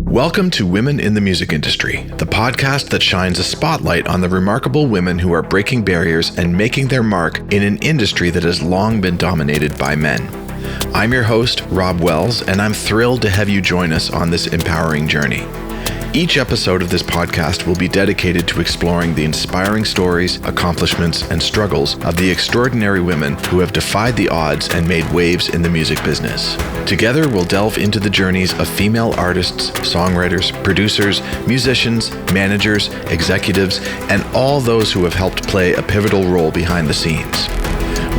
Welcome to Women in the Music Industry, the podcast that shines a spotlight on the remarkable women who are breaking barriers and making their mark in an industry that has long been dominated by men. I'm your host, Rob Wells, and I'm thrilled to have you join us on this empowering journey. Each episode of this podcast will be dedicated to exploring the inspiring stories, accomplishments, and struggles of the extraordinary women who have defied the odds and made waves in the music business. Together, we'll delve into the journeys of female artists, songwriters, producers, musicians, managers, executives, and all those who have helped play a pivotal role behind the scenes.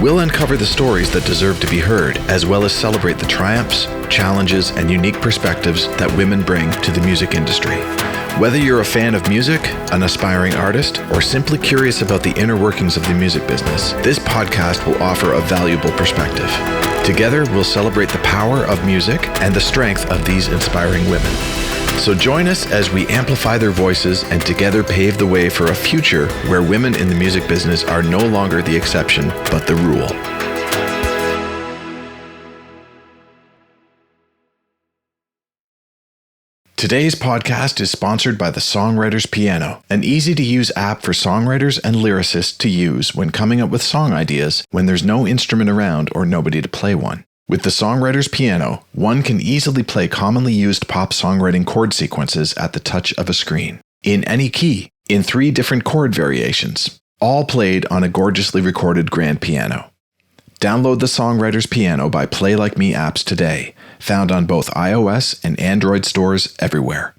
We'll uncover the stories that deserve to be heard, as well as celebrate the triumphs, challenges, and unique perspectives that women bring to the music industry. Whether you're a fan of music, an aspiring artist, or simply curious about the inner workings of the music business, this podcast will offer a valuable perspective. Together, we'll celebrate the power of music and the strength of these inspiring women. So join us as we amplify their voices and together pave the way for a future where women in the music business are no longer the exception, but the rule. Today's podcast is sponsored by the Songwriter's Piano, an easy-to-use app for songwriters and lyricists to use when coming up with song ideas when there's no instrument around or nobody to play one. With the Songwriter's Piano, one can easily play commonly used pop songwriting chord sequences at the touch of a screen, in any key, in 3 different chord variations, all played on a gorgeously recorded grand piano. Download the Songwriter's Piano by Play Like Me apps today, found on both iOS and Android stores everywhere.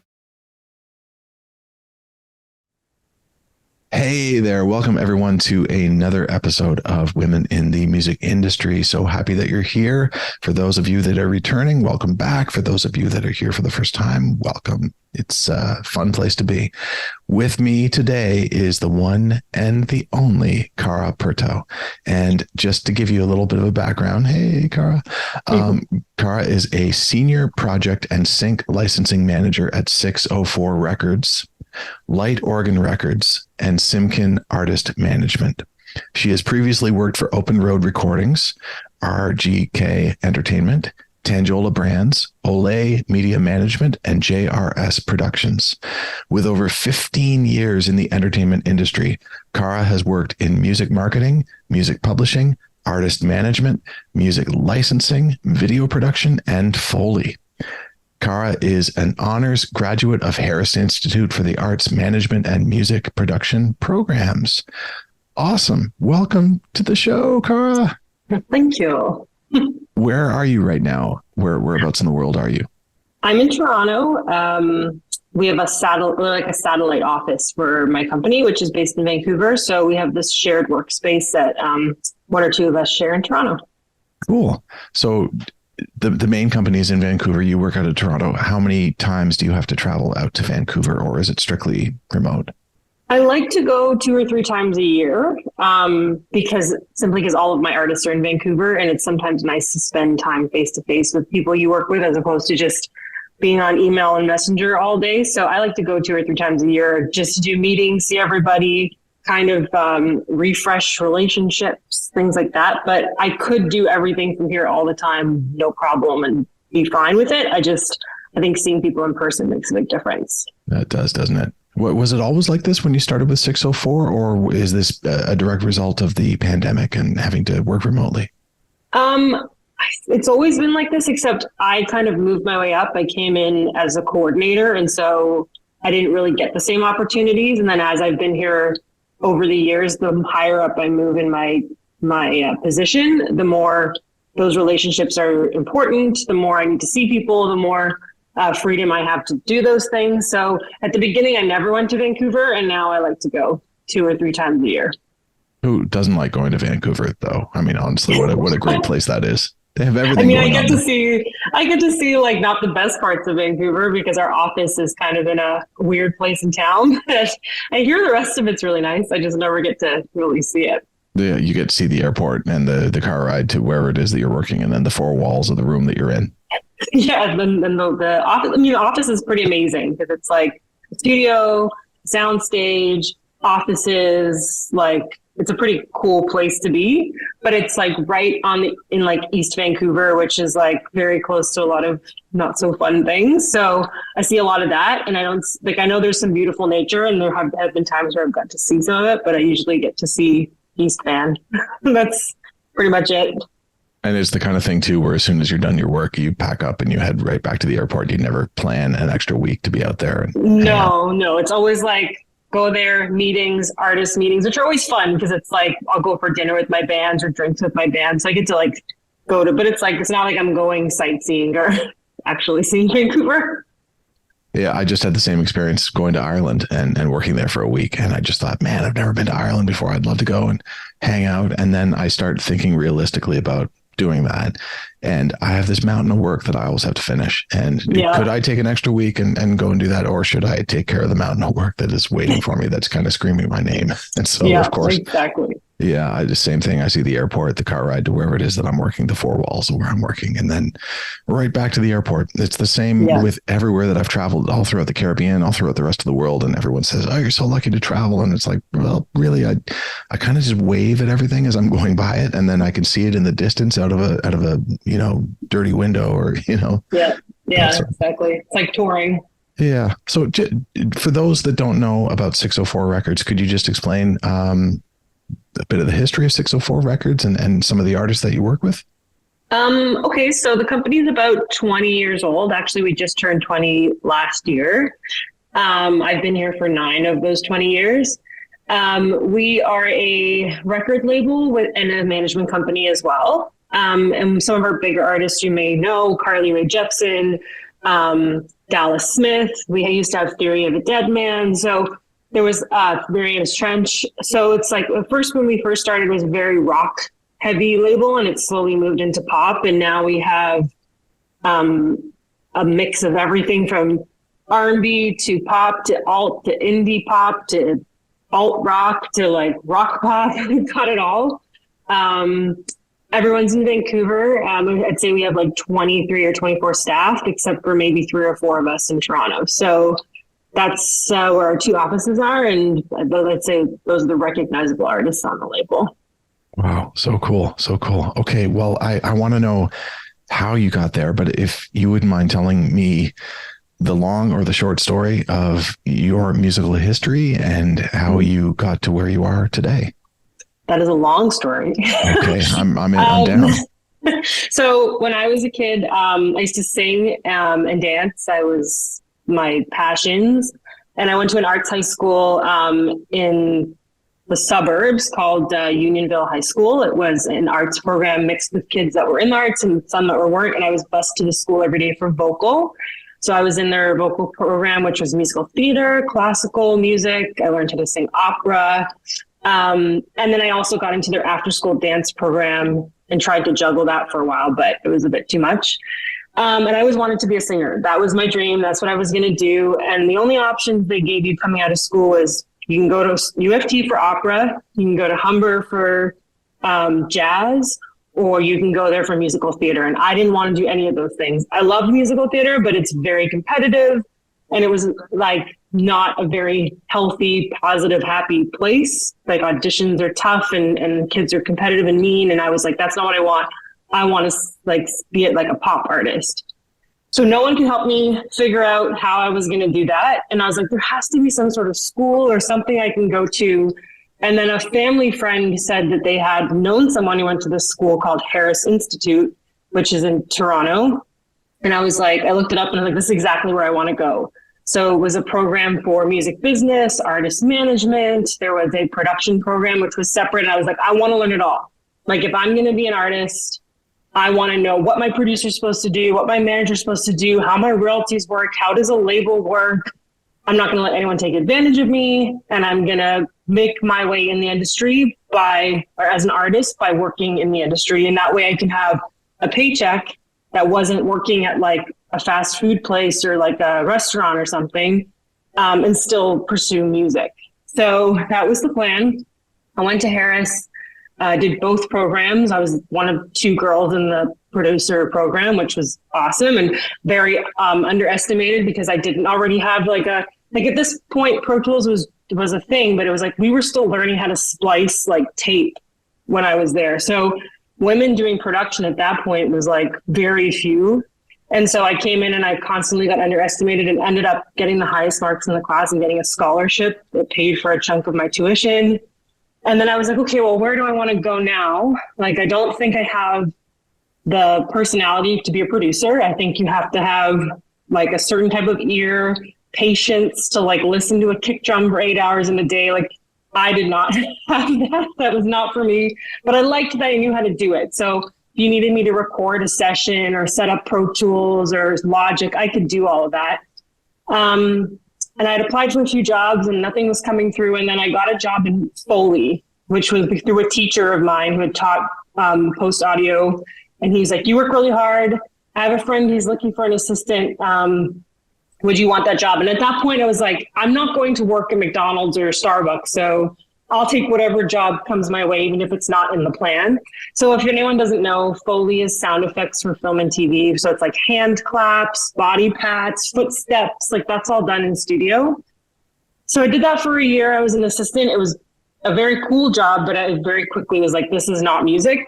Hey there, welcome everyone to another episode of Women in the Music Industry. So happy that you're here. For those of you that are returning, welcome back. For those of you that are here for the first time, welcome. It's a fun place to be. With me today is the one and the only Kara Purto. And just to give you a little bit of a background, hey, Kara. Kara is a senior project and sync licensing manager at 604 Records, Light Organ Records, and Simkin Artist Management. She has previously worked for Open Road Recordings, RGK Entertainment, Tanjola Brands, Olay Media Management, and JRS Productions. With over 15 years in the entertainment industry, Kara has worked in music marketing, music publishing, artist management, music licensing, video production, and Foley. Kara is an honors graduate of Harris Institute for the Arts Management and Music Production Programs. Awesome. Welcome to the show, Kara. Thank you. Where are you right now? Whereabouts in the world are you? I'm in Toronto. We have a satellite office for my company, which is based in Vancouver. So we have this shared workspace that one or two of us share in Toronto. Cool. So the main company is in Vancouver. You work out of Toronto. How many times do you have to travel out to Vancouver, or is it strictly remote? I like to go 2 or 3 times a year because all of my artists are in Vancouver, and it's sometimes nice to spend time face to face with people you work with as opposed to just being on email and messenger all day. So I like to go 2 or 3 times a year just to do meetings, see everybody, kind of refresh relationships, things like that. But I could do everything from here all the time, no problem, and be fine with it. I think seeing people in person makes a big difference. That does, doesn't it? Was it always like this when you started with 604, or is this a direct result of the pandemic and having to work remotely? It's always been like this, except I kind of moved my way up. I came in as a coordinator, and so I didn't really get the same opportunities. And then as I've been here over the years, the higher up I move in my position, the more those relationships are important, the more I need to see people, the more freedom I have to do those things. So at the beginning, I never went to Vancouver, and now I like to go 2 or 3 times a year. Who doesn't like going to Vancouver, though? I mean, honestly, what a great place that is. They have everything. I get to see like not the best parts of Vancouver because our office is kind of in a weird place in town. I hear the rest of it's really nice. I just never get to really see it. Yeah, you get to see the airport and the car ride to wherever it is that you're working, and then the 4 walls of the room that you're in. Yeah, and the office. I mean, the office is pretty amazing because it's like a studio, sound stage, offices, like it's a pretty cool place to be, but it's like right in like East Vancouver, which is like very close to a lot of not so fun things. So I see a lot of that, and I know there's some beautiful nature, and there have been times where I've got to see some of it, but I usually get to see East Van. That's pretty much it. And it's the kind of thing too, where as soon as you're done your work, you pack up and you head right back to the airport. You never plan an extra week to be out there. No, it's always like go there, meetings, artist meetings, which are always fun because it's like I'll go for dinner with my bands or drinks with my band. So I get to like but it's like, it's not like I'm going sightseeing or actually seeing Vancouver. Yeah, I just had the same experience going to Ireland and working there for a week. And I just thought, man, I've never been to Ireland before. I'd love to go and hang out. And then I start thinking realistically about doing that. And I have this mountain of work that I always have to finish. And could I take an extra week and go and do that? Or should I take care of the mountain of work that is waiting for me that's kind of screaming my name? And so, of course, exactly. Yeah, the same thing. I see the airport, the car ride to wherever it is that I'm working, the four walls of where I'm working, and then right back to the airport. It's the same with everywhere that I've traveled, all throughout the Caribbean, all throughout the rest of the world. And everyone says, "Oh, you're so lucky to travel." And it's like, well, really, I kind of just wave at everything as I'm going by it, and then I can see it in the distance out of a dirty window or Yeah, exactly. It's like touring. Yeah. So for those that don't know about 604 Records, could you just explain a bit of the history of 604 Records and some of the artists that you work with? Okay, so the company's about 20 years old. Actually, we just turned 20 last year. I've been here for 9 of those 20 years. We are a record label and a management company as well. And some of our bigger artists you may know, Carly Rae Jepsen, Dallas Smith. We used to have Theory of a Dead Man. So there was Marianas Trench. So it's like when we first started was a very rock heavy label, and it slowly moved into pop. And now we have a mix of everything from R&B to pop to alt to indie pop to alt rock to like rock pop. We've got it all. Everyone's in Vancouver. I'd say we have like 23 or 24 staff, except for maybe 3 or 4 of us in Toronto. So that's where our 2 offices are. And let's say those are the recognizable artists on the label. Wow. So cool. So cool. Okay. Well, I want to know how you got there, but if you wouldn't mind telling me the long or the short story of your musical history and how you got to where you are today. That is a long story. Okay. I'm down. So when I was a kid, I used to sing and dance. I was my passions. And I went to an arts high school in the suburbs called Unionville High School. It was an arts program mixed with kids that were in the arts and some that weren't. And I was bused to the school every day for vocal. So I was in their vocal program, which was musical theater, classical music. I learned how to sing opera. And then I also got into their after school dance program and tried to juggle that for a while, but it was a bit too much. And I always wanted to be a singer. That was my dream. That's what I was going to do. And the only options they gave you coming out of school is you can go to UFT for opera, you can go to Humber for jazz, or you can go there for musical theater. And I didn't want to do any of those things. I love musical theater, but it's very competitive. And it was like not a very healthy, positive, happy place. Like auditions are tough and kids are competitive and mean. And I was like, that's not what I want. I want to like be like a pop artist. So no one could help me figure out how I was going to do that. And I was like, there has to be some sort of school or something I can go to. And then a family friend said that they had known someone who went to this school called Harris Institute, which is in Toronto. And I was like, I looked it up and I was like, this is exactly where I want to go. So it was a program for music business, artist management. There was a production program, which was separate. And I was like, I want to learn it all. Like if I'm going to be an artist, I want to know what my producer's supposed to do, what my manager's supposed to do, how my royalties work, how does a label work. I'm not going to let anyone take advantage of me. And I'm going to make my way in the industry as an artist by working in the industry. And that way I can have a paycheck that wasn't working at like a fast food place or like a restaurant or something, and still pursue music. So that was the plan. I went to Harris. Did both programs. I was one of 2 girls in the producer program, which was awesome and very underestimated because I didn't already have like a like at this point, Pro Tools was a thing, but it was like we were still learning how to splice like tape when I was there. So women doing production at that point was like very few. And so I came in and I constantly got underestimated and ended up getting the highest marks in the class and getting a scholarship that paid for a chunk of my tuition. And then I was like, okay, well, where do I want to go now? Like, I don't think I have the personality to be a producer. I think you have to have like a certain type of ear, patience to like listen to a kick drum for 8 hours in a day. Like, I did not have that. That was not for me, but I liked that I knew how to do it. So if you needed me to record a session or set up Pro Tools or Logic, I could do all of that. And I'd applied for a few jobs and nothing was coming through. And then I got a job in Foley, which was through a teacher of mine who had taught post audio. And he's like, you work really hard. I have a friend who's looking for an assistant. Would you want that job? And at that point I was like, I'm not going to work at McDonald's or Starbucks. So I'll take whatever job comes my way, even if it's not in the plan. So if anyone doesn't know, Foley is sound effects for film and TV. So it's like hand claps, body pats, footsteps, like that's all done in studio. So I did that for a year. I was an assistant. It was a very cool job, but I very quickly was like, this is not music.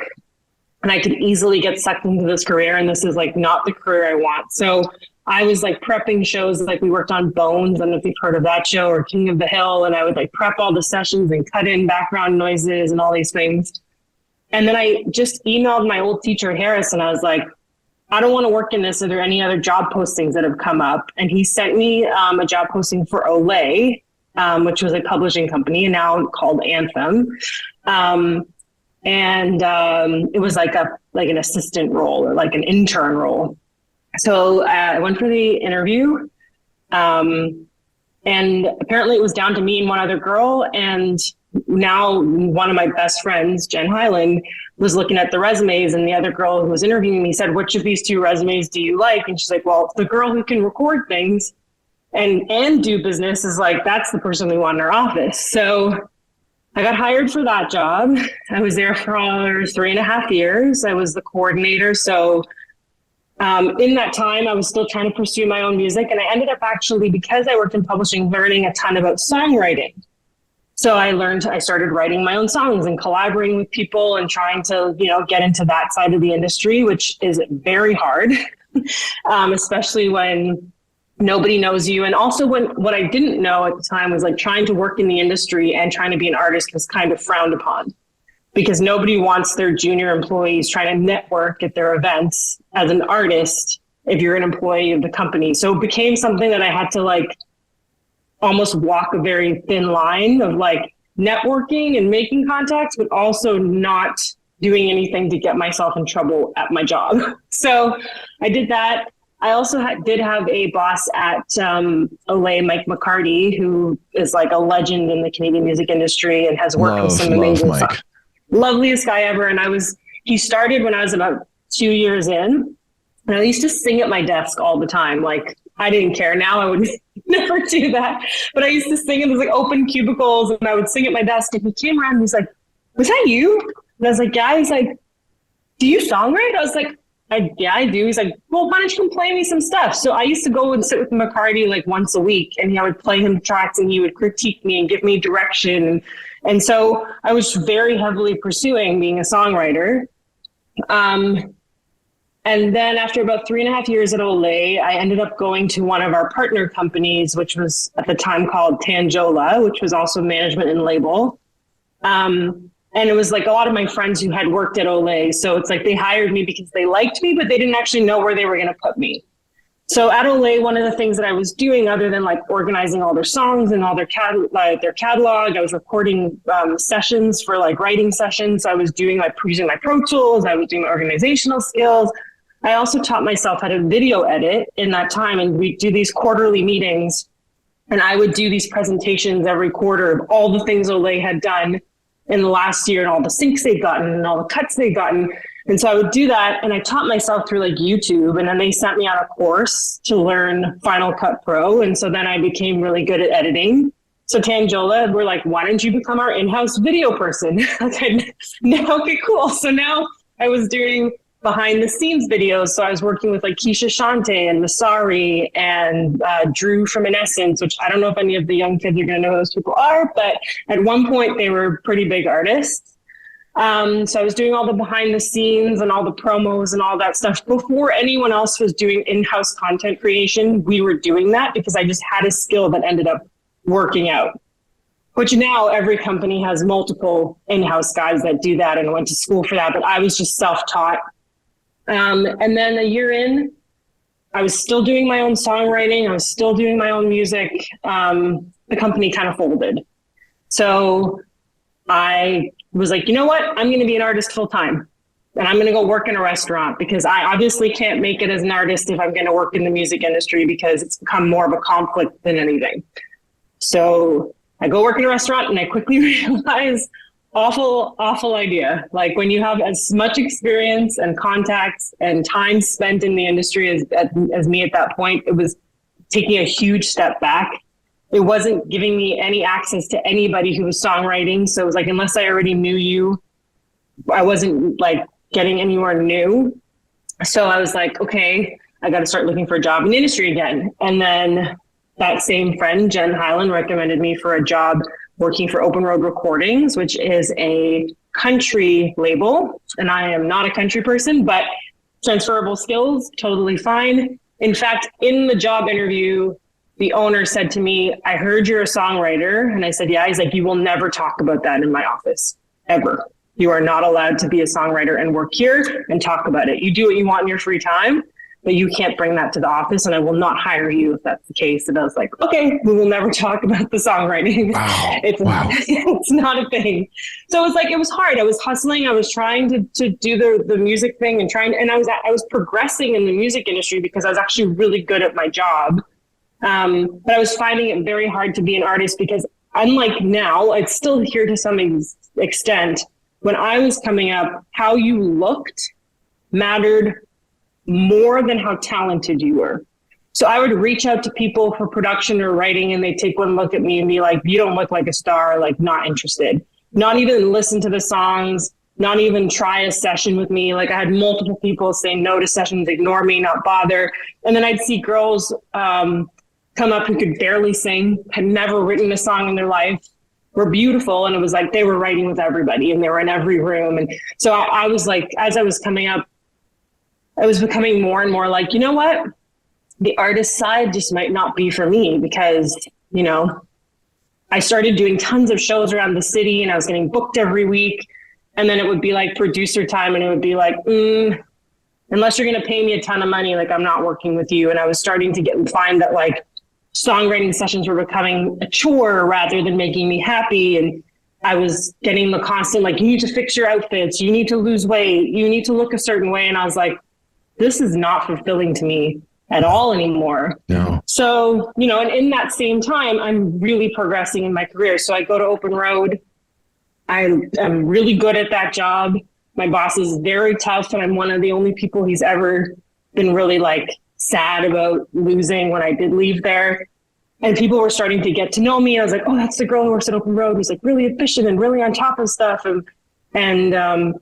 And I could easily get sucked into this career. And this is like not the career I want. So I was like prepping shows, like we worked on Bones. I don't know if you've heard of that show, or King of the Hill. And I would like prep all the sessions and cut in background noises and all these things. And then I just emailed my old teacher, Harris, and I was like, I don't want to work in this. Are there any other job postings that have come up? And he sent me a job posting for Olay, which was a publishing company and now called Anthem. It was like an assistant role or like an intern role. So I went for the interview, and apparently it was down to me and one other girl. And now one of my best friends, Jen Highland, was looking at the resumes, and the other girl who was interviewing me said, which of these two resumes do you like? And she's like, well, the girl who can record things and do business is like, that's the person we want in our office. So I got hired for that job. I was there for 3.5 years. I was the coordinator. So in that time, I was still trying to pursue my own music. And I ended up actually, because I worked in publishing, learning a ton about songwriting. So I started writing my own songs and collaborating with people and trying to, get into that side of the industry, which is very hard, especially when nobody knows you. And also what I didn't know at the time was like trying to work in the industry and trying to be an artist was kind of frowned upon, because nobody wants their junior employees trying to network at their events as an artist if you're an employee of the company. So it became something that I had to like almost walk a very thin line of like networking and making contacts, but also not doing anything to get myself in trouble at my job. So I did that. I also did have a boss at Olay, Mike McCarty, who is like a legend in the Canadian music industry and has worked with some amazing songs. Loveliest guy ever. And he started when I was about 2 years in, and I used to sing at my desk all the time. Like, I didn't care. Now I would never do that. But I used to sing in those like open cubicles, and I would sing at my desk. And he came around and he's like, was that you? And I was like, yeah. He's like, do you songwrite? I was like, yeah, I do. He's like, well, why don't you come play me some stuff? So I used to go and sit with McCarty like once a week, and I would play him tracks, and he would critique me and give me direction. And so I was very heavily pursuing being a songwriter. And then after about 3.5 years at Olay, I ended up going to one of our partner companies, which was at the time called Tanjola, which was also management and label. And it was like a lot of my friends who had worked at Olay. So it's like they hired me because they liked me, but they didn't actually know where they were going to put me. So at Olay, one of the things that I was doing, other than like organizing all their songs and all their catalog, I was recording sessions for like writing sessions. I was doing like using my Pro Tools. I was doing my organizational skills. I also taught myself how to video edit in that time. And we do these quarterly meetings, and I would do these presentations every quarter of all the things Olay had done in the last year and all the syncs they'd gotten and all the cuts they'd gotten. And so I would do that, and I taught myself through like YouTube, and then they sent me on a course to learn Final Cut Pro. And so then I became really good at editing. So Tanjola were like, why don't you become our in-house video person? Okay, cool. So now I was doing behind the scenes videos. So I was working with like Keisha Shante and Masari and Drew from Essence, which I don't know if any of the young kids are going to know who those people are, but at one point they were pretty big artists. So I was doing all the behind the scenes and all the promos and all that stuff before anyone else was doing in-house content creation. We were doing that because I just had a skill that ended up working out, which now every company has multiple in-house guys that do that and went to school for that. But I was just self-taught. And then a year in, I was still doing my own songwriting. I was still doing my own music. The company kind of folded. So I was like, you know what? I'm going to be an artist full time and I'm going to go work in a restaurant because I obviously can't make it as an artist if I'm going to work in the music industry because it's become more of a conflict than anything. So I go work in a restaurant and I quickly realize awful idea. Like when you have as much experience and contacts and time spent in the industry as me at that point, it was taking a huge step back. It wasn't giving me any access to anybody who was songwriting. So it was like, unless I already knew you, I wasn't like getting anywhere new. So I was like, okay, I got to start looking for a job in the industry again. And then that same friend, Jen Hyland, recommended me for a job working for Open Road Recordings, which is a country label. And I am not a country person, but transferable skills, totally fine. In fact, in the job interview, the owner said to me, I heard you're a songwriter. And I said, yeah. He's like, you will never talk about that in my office, ever. You are not allowed to be a songwriter and work here and talk about it. You do what you want in your free time, but you can't bring that to the office and I will not hire you if that's the case. And I was like, okay, we will never talk about the songwriting. Wow. It's not a thing. So it was like, it was hard. I was hustling. I was trying to do the music thing and I was progressing in the music industry because I was actually really good at my job. But I was finding it very hard to be an artist because unlike now, it's still here to some extent. When I was coming up, how you looked mattered more than how talented you were. So I would reach out to people for production or writing and they take one look at me and be like, you don't look like a star, like not interested. Not even listen to the songs, not even try a session with me. Like I had multiple people say no to sessions, ignore me, not bother. And then I'd see girls come up who could barely sing, had never written a song in their life, were beautiful. And it was like they were writing with everybody and they were in every room. And so I was like, as I was coming up, I was becoming more and more like, you know what? The artist side just might not be for me because, you know, I started doing tons of shows around the city and I was getting booked every week. And then it would be like producer time and it would be like, unless you're going to pay me a ton of money, like I'm not working with you. And I was starting to find that like songwriting sessions were becoming a chore rather than making me happy. And I was getting the constant, like, you need to fix your outfits. You need to lose weight. You need to look a certain way. And I was like, this is not fulfilling to me at all anymore. No. So, you know, and in that same time, I'm really progressing in my career. So I go to Open Road. I'm really good at that job. My boss is very tough and I'm one of the only people he's ever been really like sad about losing when I did leave there. And people were starting to get to know me. I was like, oh, that's the girl who works at Open Road. Who's like really efficient and really on top of stuff. And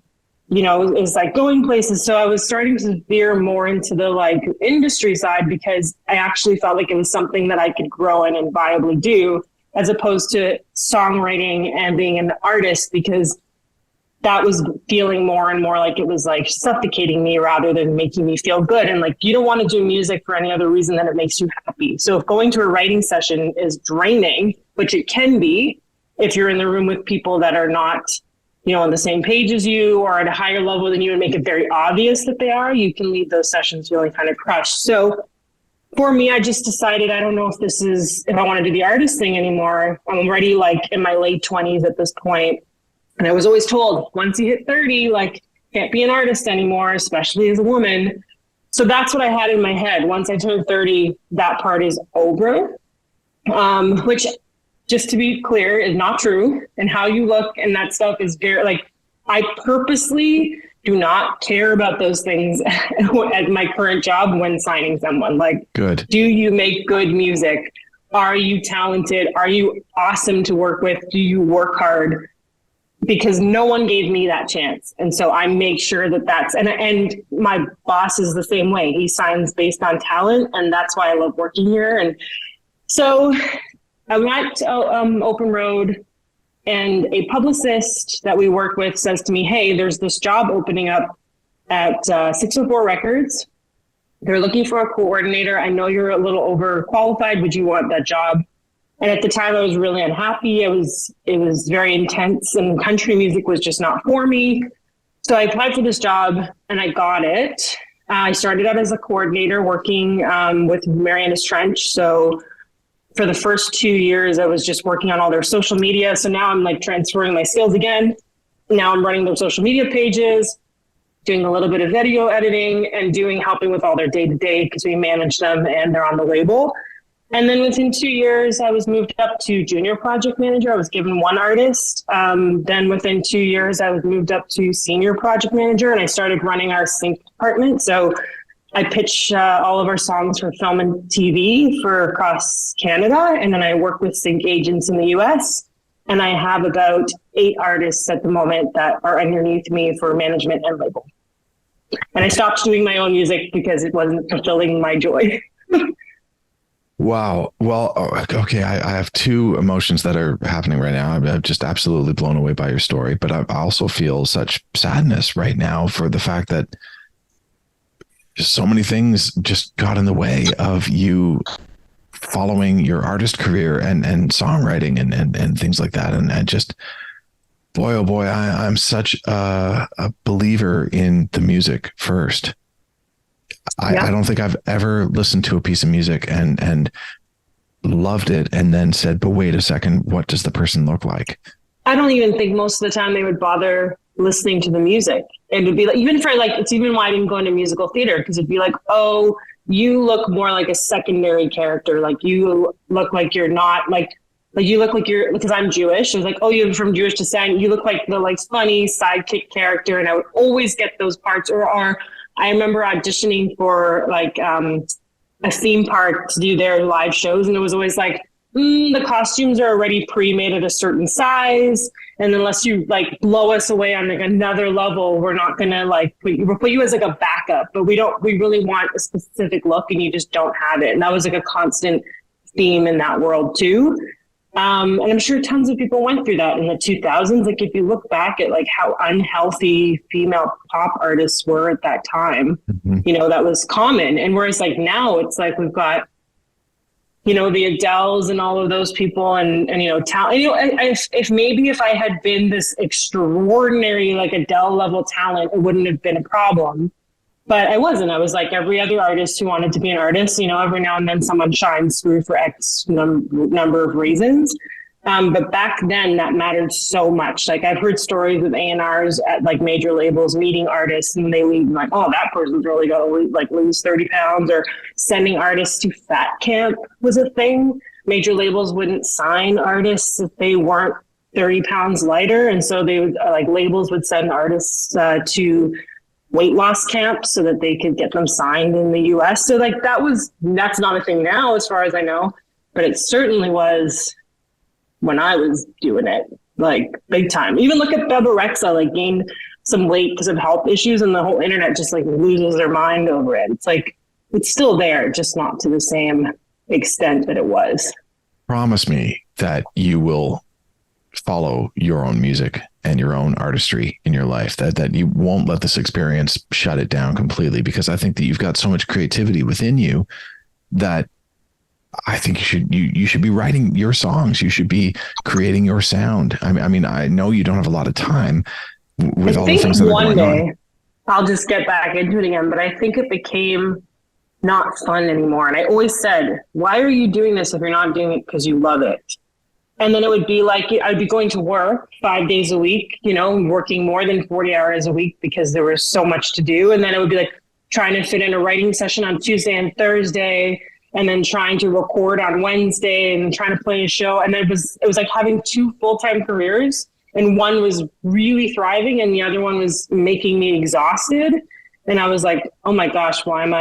you know, is like going places. So I was starting to veer more into the like industry side because I actually felt like it was something that I could grow in and viably do, as opposed to songwriting and being an artist, because that was feeling more and more like it was like suffocating me rather than making me feel good. And like, you don't want to do music for any other reason than it makes you happy. So if going to a writing session is draining, which it can be, if you're in the room with people that are not, you know, on the same page as you or at a higher level than you and make it very obvious that they are, you can leave those sessions feeling kind of crushed. So for me, I just decided, I don't know if I want to do the artist thing anymore. I'm already like in my late 20s at this point. And I was always told, once you hit 30, like, can't be an artist anymore, especially as a woman. So that's what I had in my head. Once I turned 30, that part is over, which, just to be clear, is not true. And how you look and that stuff is very, like, I purposely do not care about those things at my current job when signing someone. Like, good. Do you make good music? Are you talented? Are you awesome to work with? Do you work hard? because no one gave me that chance. And so I make sure that and my boss is the same way. He signs based on talent, and that's why I love working here. And so I went to Open Road, and a publicist that we work with says to me, hey, there's this job opening up at 604 Records. They're looking for a coordinator. I know you're a little overqualified. Would you want that job? And at the time, I was really unhappy. It was very intense, and country music was just not for me. So I applied for this job, and I got it. I started out as a coordinator working with Marianas Trench. So for the first 2 years, I was just working on all their social media. So now I'm like transferring my skills again. Now I'm running their social media pages, doing a little bit of video editing, and helping with all their day-to-day because we manage them and they're on the label. And then within 2 years, I was moved up to junior project manager. I was given one artist. Then within 2 years, I was moved up to senior project manager, and I started running our sync department. So I pitch all of our songs for film and TV for across Canada. And then I work with sync agents in the US. And I have about 8 artists at the moment that are underneath me for management and label. And I stopped doing my own music because it wasn't fulfilling my joy. Wow. Well, okay. I have 2 emotions that are happening right now. I'm just absolutely blown away by your story, but I also feel such sadness right now for the fact that so many things just got in the way of you following your artist career and songwriting and things like that. And I just, boy, oh boy, I'm such a believer in the music first. I don't think I've ever listened to a piece of music and loved it and then said, but wait a second, what does the person look like? I don't even think most of the time they would bother listening to the music. It would be like, even for like, it's even why I didn't go into musical theater, because it'd be like, oh, you look more like a secondary character. Like you look like you're not like you look like you're, because I'm Jewish. It was like, oh, you're from Jewish descent. You look like the like funny sidekick character. And I would always get those parts. Or I remember auditioning for like a theme park to do their live shows. And it was always like, the costumes are already pre-made at a certain size. And unless you like blow us away on like another level, we're not going to like we'll put you as like a backup, but we really want a specific look and you just don't have it. And that was like a constant theme in that world too. And I'm sure tons of people went through that in the 2000s. Like if you look back at like how unhealthy female pop artists were at that time, you know, that was common. And whereas like now it's like we've got, you know, the Adeles and all of those people and you know, talent, you know, if I had been this extraordinary, like Adele level talent, it wouldn't have been a problem. But I wasn't. I was like every other artist who wanted to be an artist. You know, every now and then someone shines through for X number of reasons. But back then that mattered so much. Like I've heard stories of A&Rs at like major labels meeting artists and they leave like, oh, that person's really got to like lose 30 pounds, or sending artists to fat camp was a thing. Major labels wouldn't sign artists if they weren't 30 pounds lighter. And so they would like labels would send artists to weight loss camps so that they could get them signed in the US. So like that's not a thing now as far as I know, but it certainly was when I was doing it, like big time. Even look at Bebe Rexha, like gained some weight because of health issues and the whole internet just like loses their mind over it. It's like, it's still there, just not to the same extent that it was. Promise me that you will follow your own music and your own artistry in your life, that you won't let this experience shut it down completely, because I think that you've got so much creativity within you that I think you should be writing your songs. You should be creating your sound. I mean, I know you don't have a lot of time with all the things that are going on. One day I'll just get back into it again, but I think it became not fun anymore. And I always said, why are you doing this if you're not doing it because you love it? And then it would be like, I'd be going to work 5 days a week, you know, working more than 40 hours a week because there was so much to do. And then it would be like trying to fit in a writing session on Tuesday and Thursday, and then trying to record on Wednesday and trying to play a show. And then it was like having 2 full-time careers, and one was really thriving and the other one was making me exhausted. And I was like, oh my gosh, why am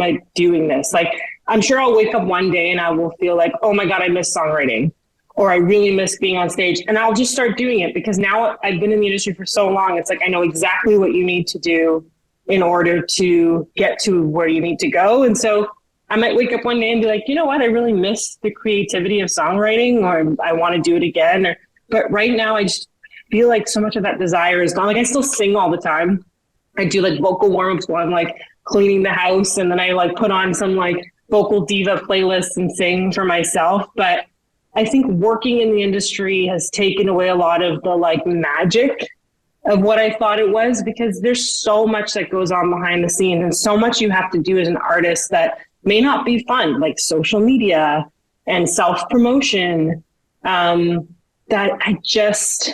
I doing this? Like, I'm sure I'll wake up one day and I will feel like, oh my God, I miss songwriting. or I really miss being on stage. And I'll just start doing it because now I've been in the industry for so long. It's like, I know exactly what you need to do in order to get to where you need to go. And so I might wake up one day and be like, you know what? I really miss the creativity of songwriting, or I want to do it again. But right now I just feel like so much of that desire is gone. Like I still sing all the time. I do like vocal warm-ups while I'm like cleaning the house. And then I like put on some like vocal diva playlists and sing for myself. But I think working in the industry has taken away a lot of the like magic of what I thought it was, because there's so much that goes on behind the scenes and so much you have to do as an artist that may not be fun, like social media and self-promotion. That I just,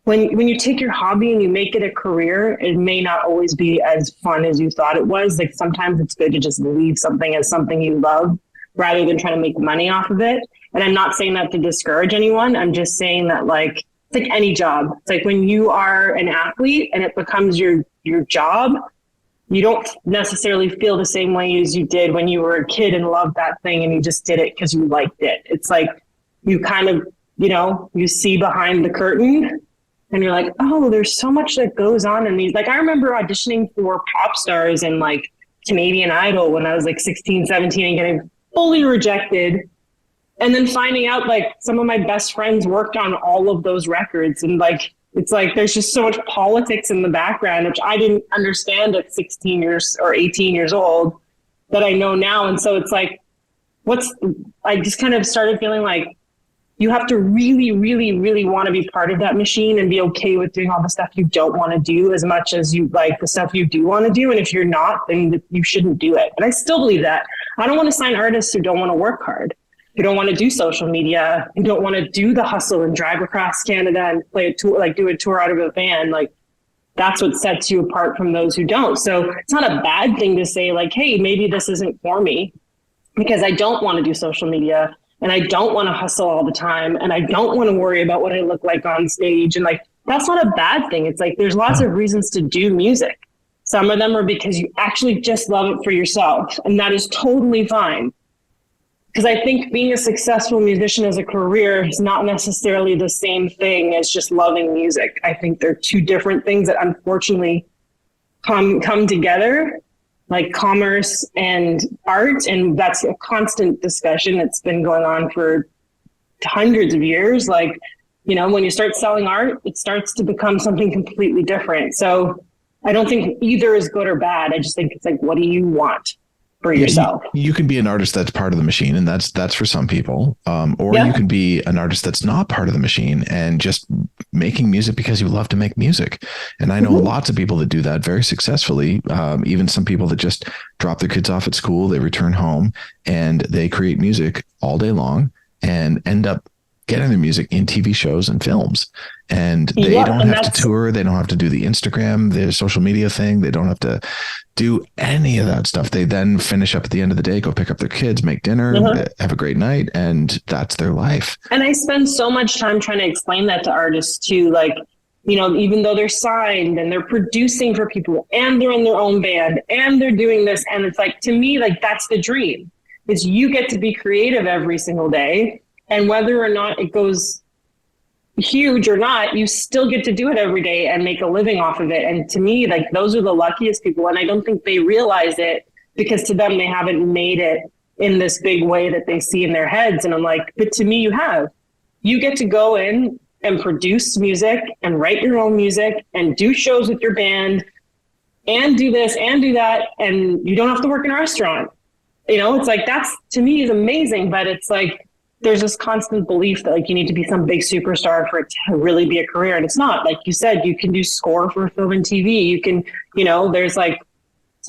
when you take your hobby and you make it a career, it may not always be as fun as you thought it was. Like sometimes it's good to just leave something as something you love rather than trying to make money off of it. And I'm not saying that to discourage anyone. I'm just saying that like, it's like any job. It's like when you are an athlete and it becomes your job, you don't necessarily feel the same way as you did when you were a kid and loved that thing and you just did it because you liked it. It's like you kind of, you see behind the curtain and you're like, oh, there's so much that goes on in these. Like I remember auditioning for pop stars and like Canadian Idol when I was like 16, 17 and getting fully rejected. And then finding out like some of my best friends worked on all of those records. And like, it's like, there's just so much politics in the background, which I didn't understand at 16 years or 18 years old that I know now. And so it's like, I just kind of started feeling like you have to really, really, really want to be part of that machine and be okay with doing all the stuff you don't want to do as much as you like the stuff you do want to do. And if you're not, then you shouldn't do it. And I still believe that. I don't want to sign artists who don't want to work hard, who don't want to do social media, who don't want to do the hustle and drive across Canada and play a tour, like do a tour out of a van. Like that's what sets you apart from those who don't. So it's not a bad thing to say like, hey, maybe this isn't for me because I don't want to do social media and I don't want to hustle all the time and I don't want to worry about what I look like on stage. And like, that's not a bad thing. It's like, there's lots of reasons to do music. Some of them are because you actually just love it for yourself. And that is totally fine. Because I think being a successful musician as a career is not necessarily the same thing as just loving music. I think they're two different things that unfortunately come together, like commerce and art. And that's a constant discussion that's been going on for hundreds of years. Like, when you start selling art, it starts to become something completely different. So I don't think either is good or bad. I just think it's like, what do you want for yourself? You can be an artist that's part of the machine, and that's for some people. Or you can be an artist that's not part of the machine and just making music because you love to make music. And I know lots of people that do that very successfully. Even some people that just drop their kids off at school, they return home and they create music all day long and end up getting their music in TV shows and films. And they don't have to tour. They don't have to do the Instagram, the social media thing. They don't have to do any of that stuff. They then finish up at the end of the day, go pick up their kids, make dinner, have a great night. And that's their life. And I spend so much time trying to explain that to artists too. Like, even though they're signed and they're producing for people and they're in their own band and they're doing this. And it's like, to me, like that's the dream is you get to be creative every single day. And whether or not it goes huge or not, you still get to do it every day and make a living off of it. And to me, like those are the luckiest people. And I don't think they realize it because to them, they haven't made it in this big way that they see in their heads. And I'm like, but to me, you get to go in and produce music and write your own music and do shows with your band and do this and do that. And you don't have to work in a restaurant. It's like, that's to me is amazing, but it's like, there's this constant belief that like you need to be some big superstar for it to really be a career. And it's not. Like you said, you can do score for film and TV. You can, there's like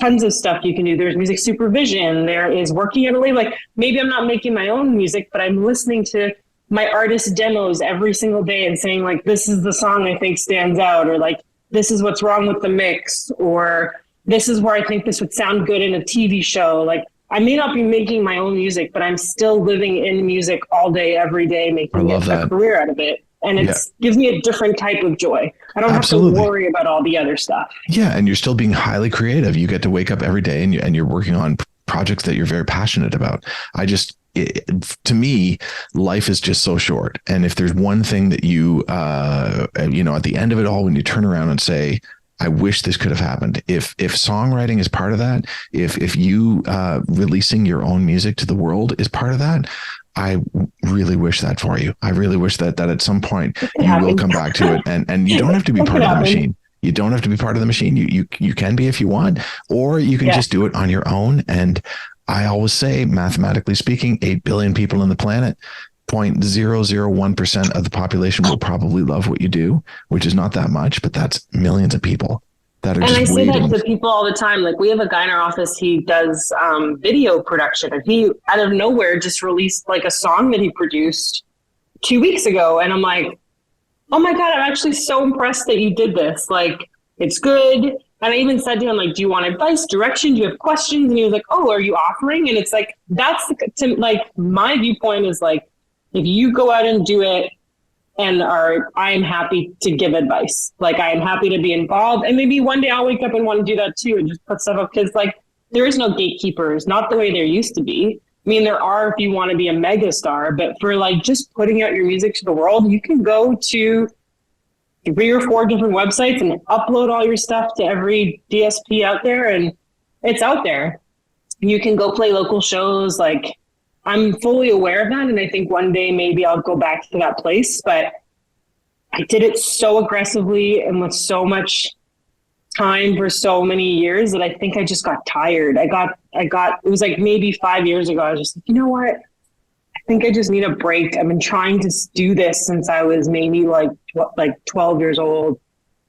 tons of stuff you can do. There's music supervision. There is working at a label. Like maybe I'm not making my own music, but I'm listening to my artist demos every single day and saying like, this is the song I think stands out, or like, this is what's wrong with the mix, or this is where I think this would sound good in a TV show. Like, I may not be making my own music, but I'm still living in music all day, every day, making a career out of it. And it gives me a different type of joy. I don't have to worry about all the other stuff. Yeah. And you're still being highly creative. You get to wake up every day and you're working on projects that you're very passionate about. I just to me, life is just so short. And if there's one thing that you at the end of it all, when you turn around and say, I wish this could have happened. If songwriting is part of that, if you releasing your own music to the world is part of that, I really wish that for you. I really wish that at some point you will come back to it, and you don't have to be part of the machine. You don't have to be part of the machine. You can be if you want, or you can just do it on your own. And I always say, mathematically speaking, 8 billion people on the planet, 0.001% of the population will probably love what you do, which is not that much, but that's millions of people that are. And I say that to people all the time. Like, we have a guy in our office, he does video production, and he out of nowhere just released like a song that he produced 2 weeks ago. And I'm like, oh my God, I'm actually so impressed that you did this. Like, it's good. And I even said to him, like, do you want advice, direction? Do you have questions? And he was like, oh, are you offering? And it's like, that's my viewpoint is like, if you go out and do it and I am happy to give advice. Like, I am happy to be involved. And maybe one day I'll wake up and want to do that too and just put stuff up, because like, there is no gatekeepers, not the way there used to be. I mean, there are if you want to be a mega star, but for like just putting out your music to the world, you can go to 3 or 4 different websites and upload all your stuff to every DSP out there, and it's out there. You can go play local shows. Like, I'm fully aware of that, and I think one day maybe I'll go back to that place, but I did it so aggressively and with so much time for so many years that I think I just got tired. I got it was like maybe 5 years ago, I was just like, you know what? I think I just need a break. I've been trying to do this since I was maybe like 12 years old.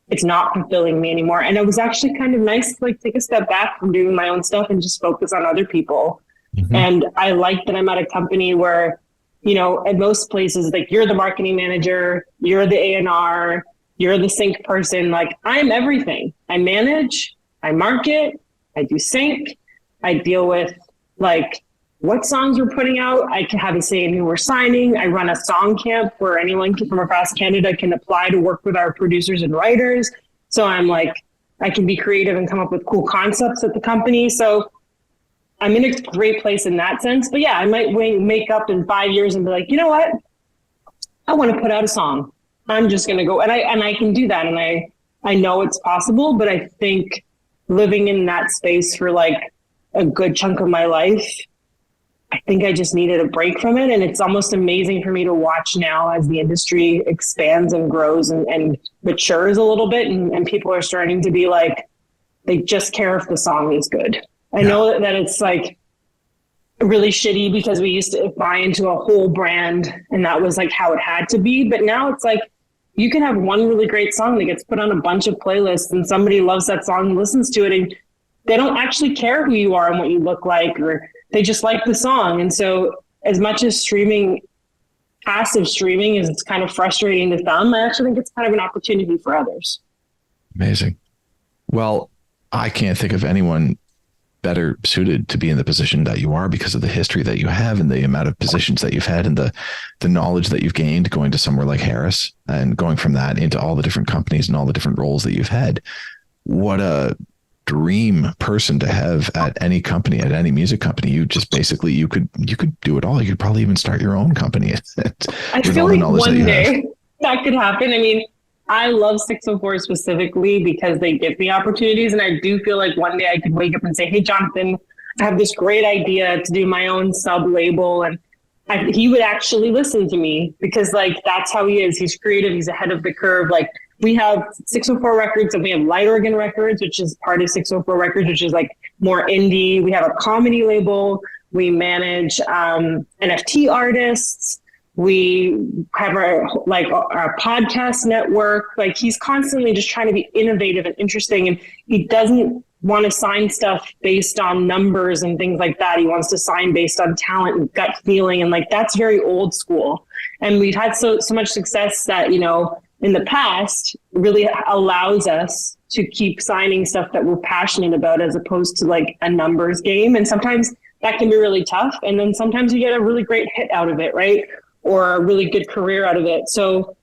It's not fulfilling me anymore. And it was actually kind of nice to like take a step back from doing my own stuff and just focus on other people. Mm-hmm. And I like that I'm at a company where, you know, at most places, like, you're the marketing manager, you're the A&R, you're the sync person. Like, I'm everything. I manage, I market, I do sync, I deal with like what songs we're putting out. I can have a say in who we're signing. I run a song camp where anyone from across Canada can apply to work with our producers and writers. So I'm like, I can be creative and come up with cool concepts at the company. So I'm in a great place in that sense. But yeah, I might wake up in 5 years and be like, you know what? I want to put out a song. I'm just going to go. And I can do that. And I know it's possible, but I think living in that space for like a good chunk of my life, I think I just needed a break from it. And it's almost amazing for me to watch now as the industry expands and grows and matures a little bit. And people are starting to be like, they just care if the song is good. I know that it's like really shitty because we used to buy into a whole brand and that was like how it had to be. But now it's like, you can have one really great song that gets put on a bunch of playlists and somebody loves that song and listens to it, and they don't actually care who you are and what you look like, or they just like the song. And so as much as passive streaming is, it's kind of frustrating to some, I actually think it's kind of an opportunity for others. Amazing. Well, I can't think of anyone better suited to be in the position that you are because of the history that you have and the amount of positions that you've had and the knowledge that you've gained going to somewhere like Harris and going from that into all the different companies and all the different roles that you've had. What a dream person to have at any company, at any music company. You just basically, you could do it all. You could probably even start your own company. I feel like one day that could happen. I mean, I love 604 specifically because they give me opportunities. And I do feel like one day I could wake up and say, hey, Jonathan, I have this great idea to do my own sub label. And he would actually listen to me because like, that's how he is. He's creative. He's ahead of the curve. Like, we have 604 Records and we have Light Organ Records, which is part of 604 Records, which is like more indie. We have a comedy label. We manage NFT artists. We have our podcast network. Like, he's constantly just trying to be innovative and interesting. And he doesn't want to sign stuff based on numbers and things like that. He wants to sign based on talent and gut feeling. And like, that's very old school. And we've had so much success that, you know, in the past really allows us to keep signing stuff that we're passionate about as opposed to like a numbers game. And sometimes that can be really tough. And then sometimes you get a really great hit out of it, right? Or a really good career out of it. So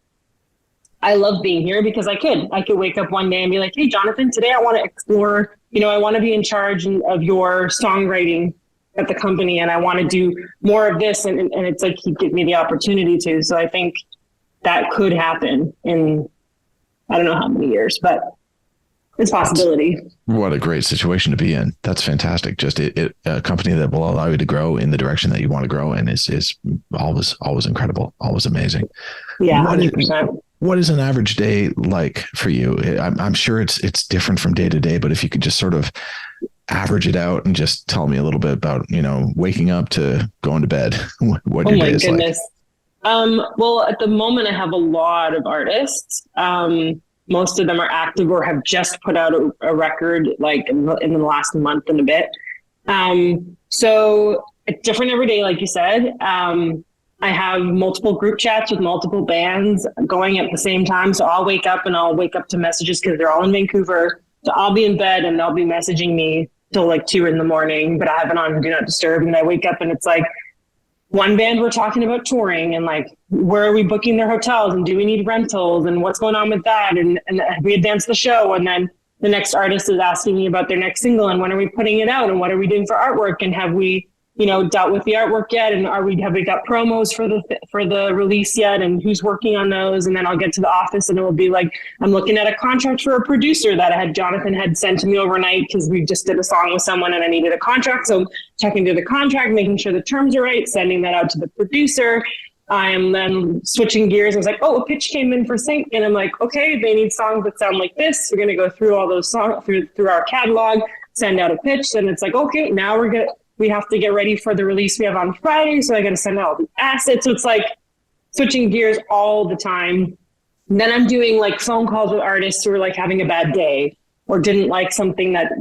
I love being here because I could wake up one day and be like, hey, Jonathan, today I want to explore, you know, I want to be in charge of your songwriting at the company and I want to do more of this. And it's like, he'd give me the opportunity to. So I think that could happen in, I don't know how many years, but it's a possibility. What a great situation to be in. That's fantastic. Just a company that will allow you to grow in the direction that you want to grow in is always incredible, always amazing. Yeah, 100%. What is an average day like for you? I'm sure it's different from day to day, but if you could just sort of average it out and just tell me a little bit about, waking up to going to bed, what your day is like. Well, at the moment I have a lot of artists. Most of them are active or have just put out a record like in the last month and a bit. So it's different every day, like you said. I have multiple group chats with multiple bands going at the same time. So I'll wake up to messages because they're all in Vancouver. So I'll be in bed and they'll be messaging me till like 2 a.m, but I have it on Do Not Disturb. And I wake up and it's like, one band we're talking about touring and like, where are we booking their hotels and do we need rentals and what's going on with that? And we advance the show. And then the next artist is asking me about their next single and when are we putting it out and what are we doing for artwork and have we, dealt with the artwork yet? And have we got promos for the release yet? And who's working on those? And then I'll get to the office and it will be like, I'm looking at a contract for a producer that Jonathan had sent to me overnight because we just did a song with someone and I needed a contract. So checking through the contract, making sure the terms are right, sending that out to the producer. I am then switching gears. I was like, a pitch came in for Simkin. And I'm like, okay, they need songs that sound like this. We're going to go through all those songs through our catalog, send out a pitch. And it's like, okay, now we have to get ready for the release we have on Friday. So I got to send out all the assets. So it's like switching gears all the time. And then I'm doing like phone calls with artists who are like having a bad day or didn't like something that,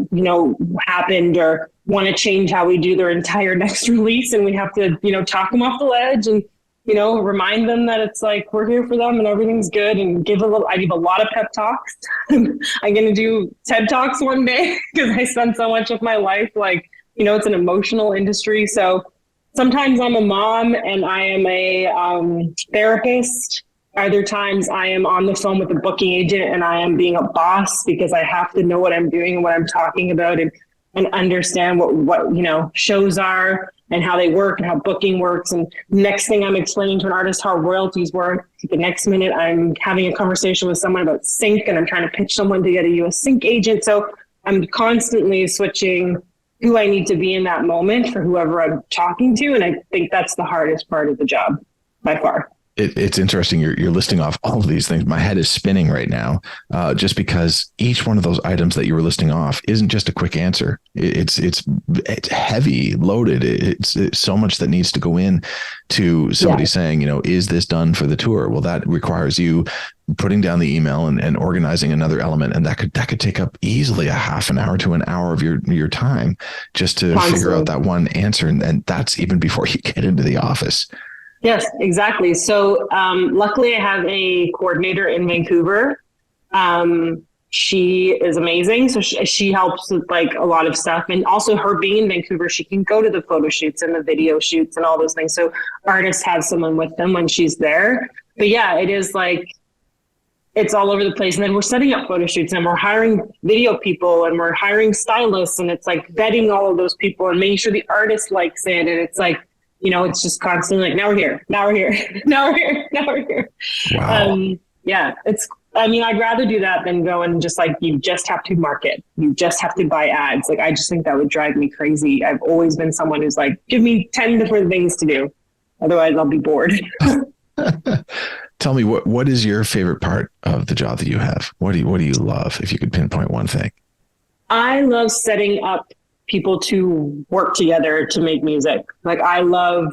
happened or want to change how we do their entire next release. And we have to, talk them off the ledge and, remind them that it's like, we're here for them and everything's good and I give a lot of pep talks. I'm going to do TED Talks one day because I spend so much of my life like, it's an emotional industry. So sometimes I'm a mom and I am a therapist. Other times I am on the phone with a booking agent and I am being a boss because I have to know what I'm doing and what I'm talking about and understand what shows are and how they work and how booking works. And next thing I'm explaining to an artist how royalties work. The next minute I'm having a conversation with someone about sync and I'm trying to pitch someone to get a US sync agent. So I'm constantly switching who I need to be in that moment for whoever I'm talking to. And I think that's the hardest part of the job by far. It's interesting. You're listing off all of these things. My head is spinning right now, just because each one of those items that you were listing off isn't just a quick answer. It's heavy loaded. It's so much that needs to go in to somebody saying, is this done for the tour? Well, that requires you putting down the email and organizing another element. And that could take up easily a half an hour to an hour of your time just to figure out that one answer. And that's even before you get into the office. Yes, exactly. So luckily I have a coordinator in Vancouver. She is amazing. So she helps with like a lot of stuff. And also her being in Vancouver, she can go to the photo shoots and the video shoots and all those things. So artists have someone with them when she's there. But yeah, it is like, it's all over the place. And then we're setting up photo shoots and we're hiring video people and we're hiring stylists. And it's like vetting all of those people and making sure the artist likes it. And it's like, it's just constantly like, now we're here, now we're here, now we're here, now we're here. Wow. I'd rather do that than go and just like, you just have to market. You just have to buy ads. Like, I just think that would drive me crazy. I've always been someone who's like, give me 10 different things to do. Otherwise I'll be bored. Tell me, what is your favorite part of the job that you have? What do you love? If you could pinpoint one thing. I love setting up people to work together to make music. Like I love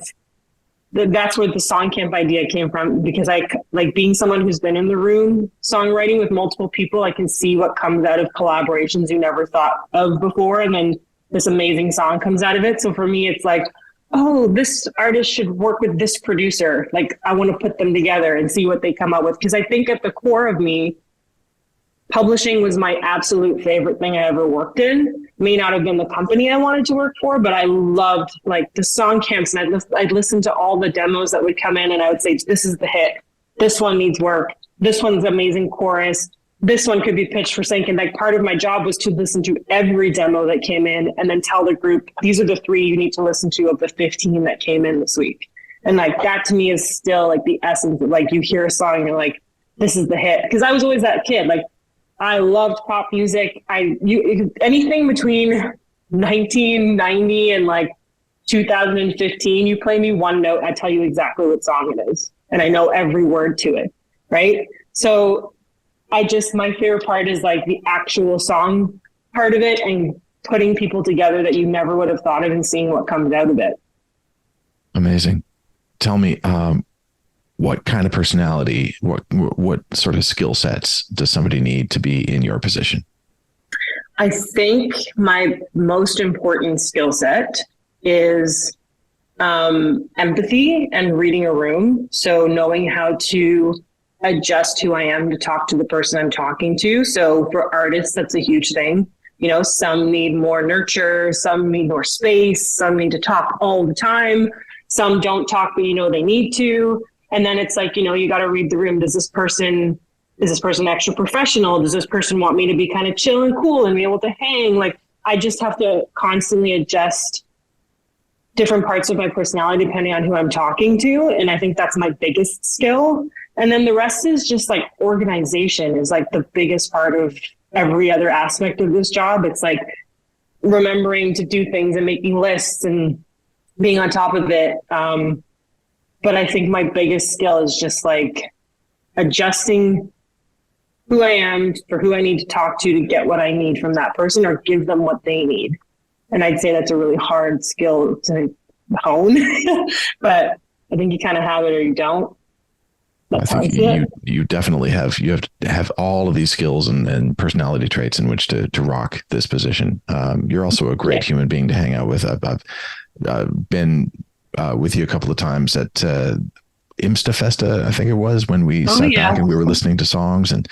that's where the song camp idea came from, because I like being someone who's been in the room songwriting with multiple people. I can see what comes out of collaborations you never thought of before. And then this amazing song comes out of it. So for me, it's like, oh, this artist should work with this producer. Like I want to put them together and see what they come up with. Because I think at the core of me, publishing was my absolute favorite thing I ever worked in. May not have been the company I wanted to work for, but I loved like the song camps, and I'd listen to all the demos that would come in and I would say, this is the hit. This one needs work. This one's amazing chorus. this one could be pitched for Simkin. Like part of my job was to listen to every demo that came in and then tell the group, these are the 3 you need to listen to of the 15 that came in this week. And like that to me is still like the essence of like you hear a song and you're like, this is the hit. Because I was always that kid. Like I loved pop music. Anything between 1990 and like 2015, you play me one note, I tell you exactly what song it is. And I know every word to it. Right. So my favorite part is like the actual song part of it and putting people together that you never would have thought of and seeing what comes out of it. Amazing. Tell me, what kind of personality, what sort of skill sets does somebody need to be in your position? I think my most important skill set is empathy and reading a room. So knowing how to adjust who I am to talk to the person I'm talking to. So for artists, that's a huge thing. You know, some need more nurture, some need more space, some need to talk all the time. Some don't talk, but you know they need to. And then it's like, you know, you got to read the room. Is this person extra professional? Does this person want me to be kind of chill and cool and be able to hang? Like, I just have to constantly adjust different parts of my personality depending on who I'm talking to. And I think that's my biggest skill. And then the rest is just like organization is like the biggest part of every other aspect of this job. It's like remembering to do things and making lists and being on top of it. But I think my biggest skill is just like adjusting who I am for who I need to talk to get what I need from that person or give them what they need. And I'd say that's a really hard skill to hone, but I think you kind of have it or you don't. That's I think you definitely have. You have to have all of these skills and personality traits in which to rock this position. You're also a great human being to hang out with. I've been with you a couple of times at Imstafesta, I think it was, when we sat back and we were listening to songs, and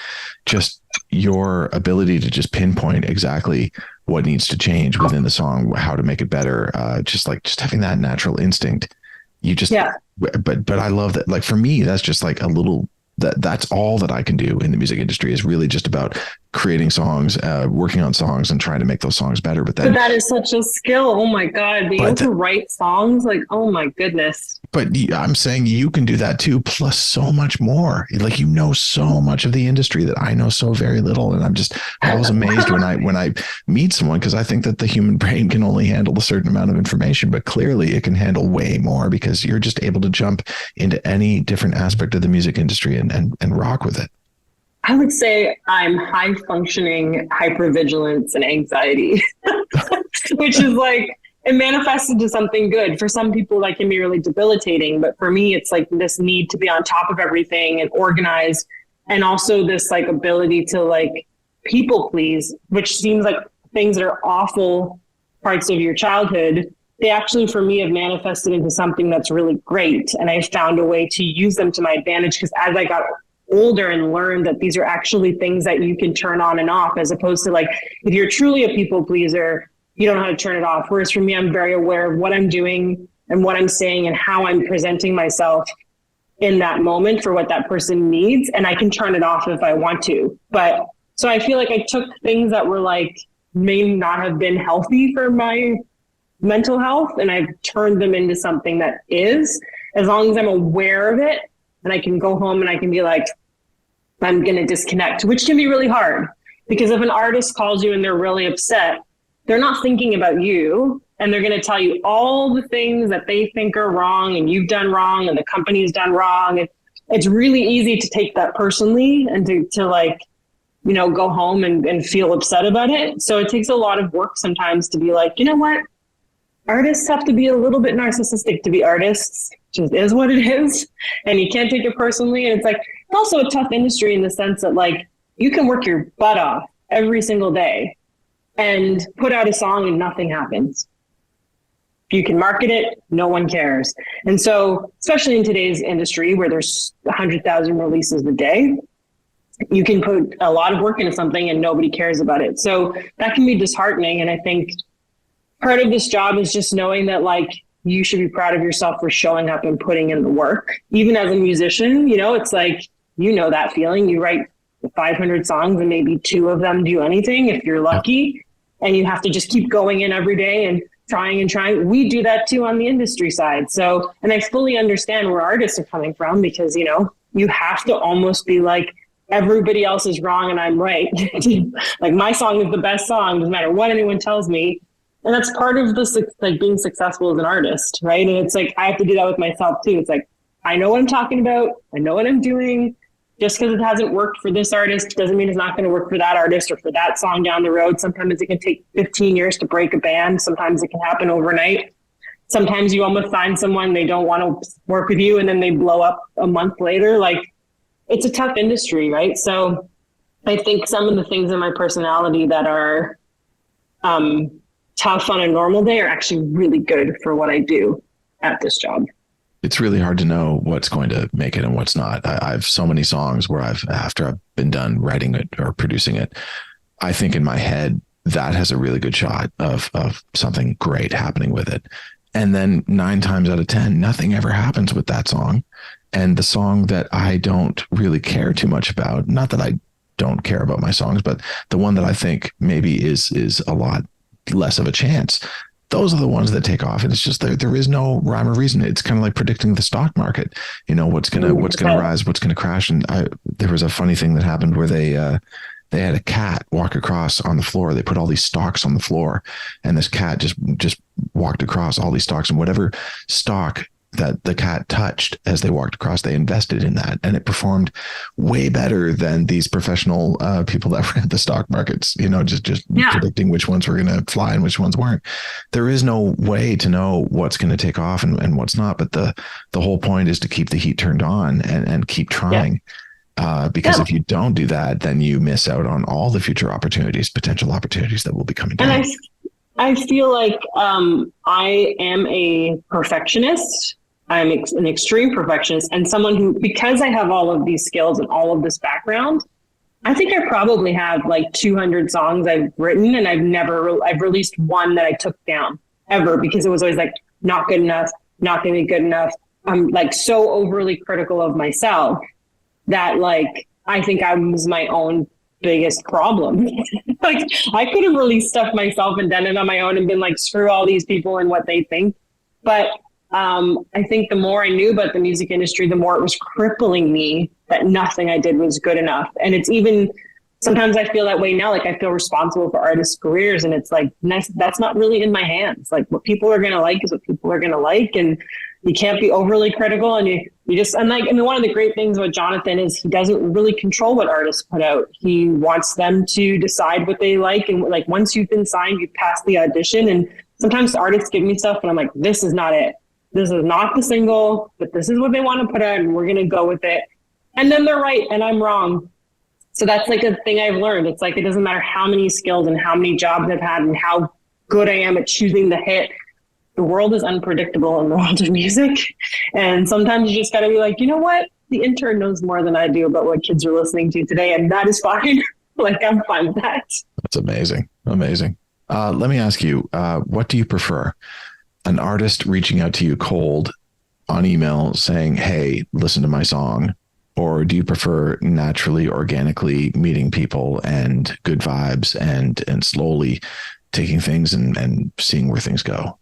just your ability to just pinpoint exactly what needs to change within the song, how to make it better. Just having that natural instinct. But I love that. Like for me, that's just like a little, that's all that I can do in the music industry is really just about creating songs, working on songs and trying to make those songs better. But that is such a skill. Oh my God. Being able to write songs, like, oh my goodness. But I'm saying you can do that too, plus so much more. Like, you know, so much of the industry that I know so very little. And I'm just always amazed when I meet someone, because I think that the human brain can only handle a certain amount of information, but clearly it can handle way more because you're just able to jump into any different aspect of the music industry and rock with it. I would say I'm high functioning hypervigilance and anxiety, which is like, it manifests into something good. For some people, that can be really debilitating. But for me, it's like this need to be on top of everything and organized. And also this like ability to like people please, which seems like things that are awful parts of your childhood. They actually, for me, have manifested into something that's really great. And I found a way to use them to my advantage, because as I got older and learned that these are actually things that you can turn on and off, as opposed to like, if you're truly a people pleaser, you don't know how to turn it off. Whereas for me, I'm very aware of what I'm doing and what I'm saying and how I'm presenting myself in that moment for what that person needs. And I can turn it off if I want to. But so I feel like I took things that were like, may not have been healthy for my mental health, and I've turned them into something that is, as long as I'm aware of it. And I can go home and I can be like, I'm going to disconnect, which can be really hard, because if an artist calls you and they're really upset, they're not thinking about you, and they're going to tell you all the things that they think are wrong and you've done wrong and the company's done wrong. And it's really easy to take that personally and to like, you know, go home and feel upset about it. So it takes a lot of work sometimes to be like, you know what? Artists have to be a little bit narcissistic to be artists. Just is what it is, and you can't take it personally. And it's like, it's also a tough industry in the sense that like you can work your butt off every single day and put out a song and nothing happens. You can market it, no one cares. And so, especially in today's industry where there's 100,000 releases a day, you can put a lot of work into something and nobody cares about it. So that can be disheartening. And I think part of this job is just knowing that like, you should be proud of yourself for showing up and putting in the work. Even as a musician, you know, it's like, you know, that feeling. You write 500 songs and maybe 2 of them do anything if you're lucky. And you have to just keep going in every day and trying. We do that too on the industry side. So, and I fully understand where artists are coming from because, you have to almost be like, everybody else is wrong and I'm right. Like my song is the best song, doesn't matter what anyone tells me. And that's part of this, like being successful as an artist, right? And it's like, I have to do that with myself too. It's like, I know what I'm talking about. I know what I'm doing. Just because it hasn't worked for this artist doesn't mean it's not going to work for that artist or for that song down the road. Sometimes it can take 15 years to break a band. Sometimes it can happen overnight. Sometimes you almost find someone, they don't want to work with you and then they blow up a month later. Like, it's a tough industry, right? So I think some of the things in my personality that are tough on a normal day are actually really good for what I do at this job. It's really hard to know what's going to make it and what's not. I have so many songs where after I've been done writing it or producing it, I think in my head that has a really good shot of something great happening with it. And then 9 times out of 10, nothing ever happens with that song. And the song that I don't really care too much about, not that I don't care about my songs, but the one that I think maybe is a lot less of a chance, those are the ones that take off. And it's just there is no rhyme or reason. It's kind of like predicting the stock market, what's gonna rise, what's gonna crash. And there was a funny thing that happened where they had a cat walk across on the floor. They put all these stocks on the floor, and this cat just walked across all these stocks, and whatever stock that the cat touched as they walked across, they invested in that, and it performed way better than these professional people that read the stock markets, just predicting which ones were going to fly and which ones weren't. There is no way to know what's going to take off and what's not, but the whole point is to keep the heat turned on and keep trying. Because if you don't do that, then you miss out on all the future potential opportunities that will be coming down. And I feel like I am a perfectionist. I'm an extreme perfectionist, and someone who, because I have all of these skills and all of this background, I think I probably have like 200 songs I've written, and I've released one that I took down ever because it was always like not good enough, not going to be good enough. I'm like so overly critical of myself that like I think I was my own biggest problem. Like I could have released stuff myself and done it on my own and been like, screw all these people and what they think. But I think the more I knew about the music industry, the more it was crippling me that nothing I did was good enough. And it's even, sometimes I feel that way now, like I feel responsible for artists' careers, and it's like, that's not really in my hands. Like what people are going to like is what people are going to like. And you can't be overly critical, and you just, and like, I mean, one of the great things about Jonathan is he doesn't really control what artists put out. He wants them to decide what they like. And like, once you've been signed, you pass the audition. And sometimes artists give me stuff and I'm like, this is not it. This is not the single, but this is what they want to put out, and we're going to go with it. And then they're right and I'm wrong. So that's like a thing I've learned. It's like, it doesn't matter how many skills and how many jobs I've had and how good I am at choosing the hit. The world is unpredictable in the world of music. And sometimes you just got to be like, you know what? The intern knows more than I do about what kids are listening to today. And that is fine. Like, I'm fine with that. That's amazing. Amazing. Let me ask you, what do you prefer? An artist reaching out to you cold on email saying, hey, listen to my song? Or do you prefer naturally, organically meeting people and good vibes and slowly taking things and seeing where things go?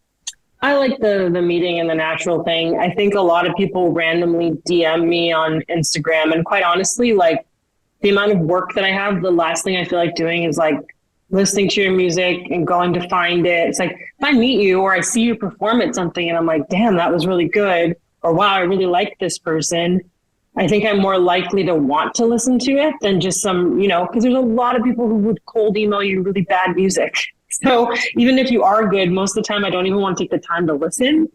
I like the meeting and the natural thing. I think a lot of people randomly DM me on Instagram. And quite honestly, like the amount of work that I have, the last thing I feel like doing is like listening to your music and going to find it. It's like if I meet you or I see you perform at something and I'm like, damn, that was really good. Or wow, I really like this person. I think I'm more likely to want to listen to it than just some, because there's a lot of people who would cold email you really bad music. So even if you are good, most of the time I don't even want to take the time to listen.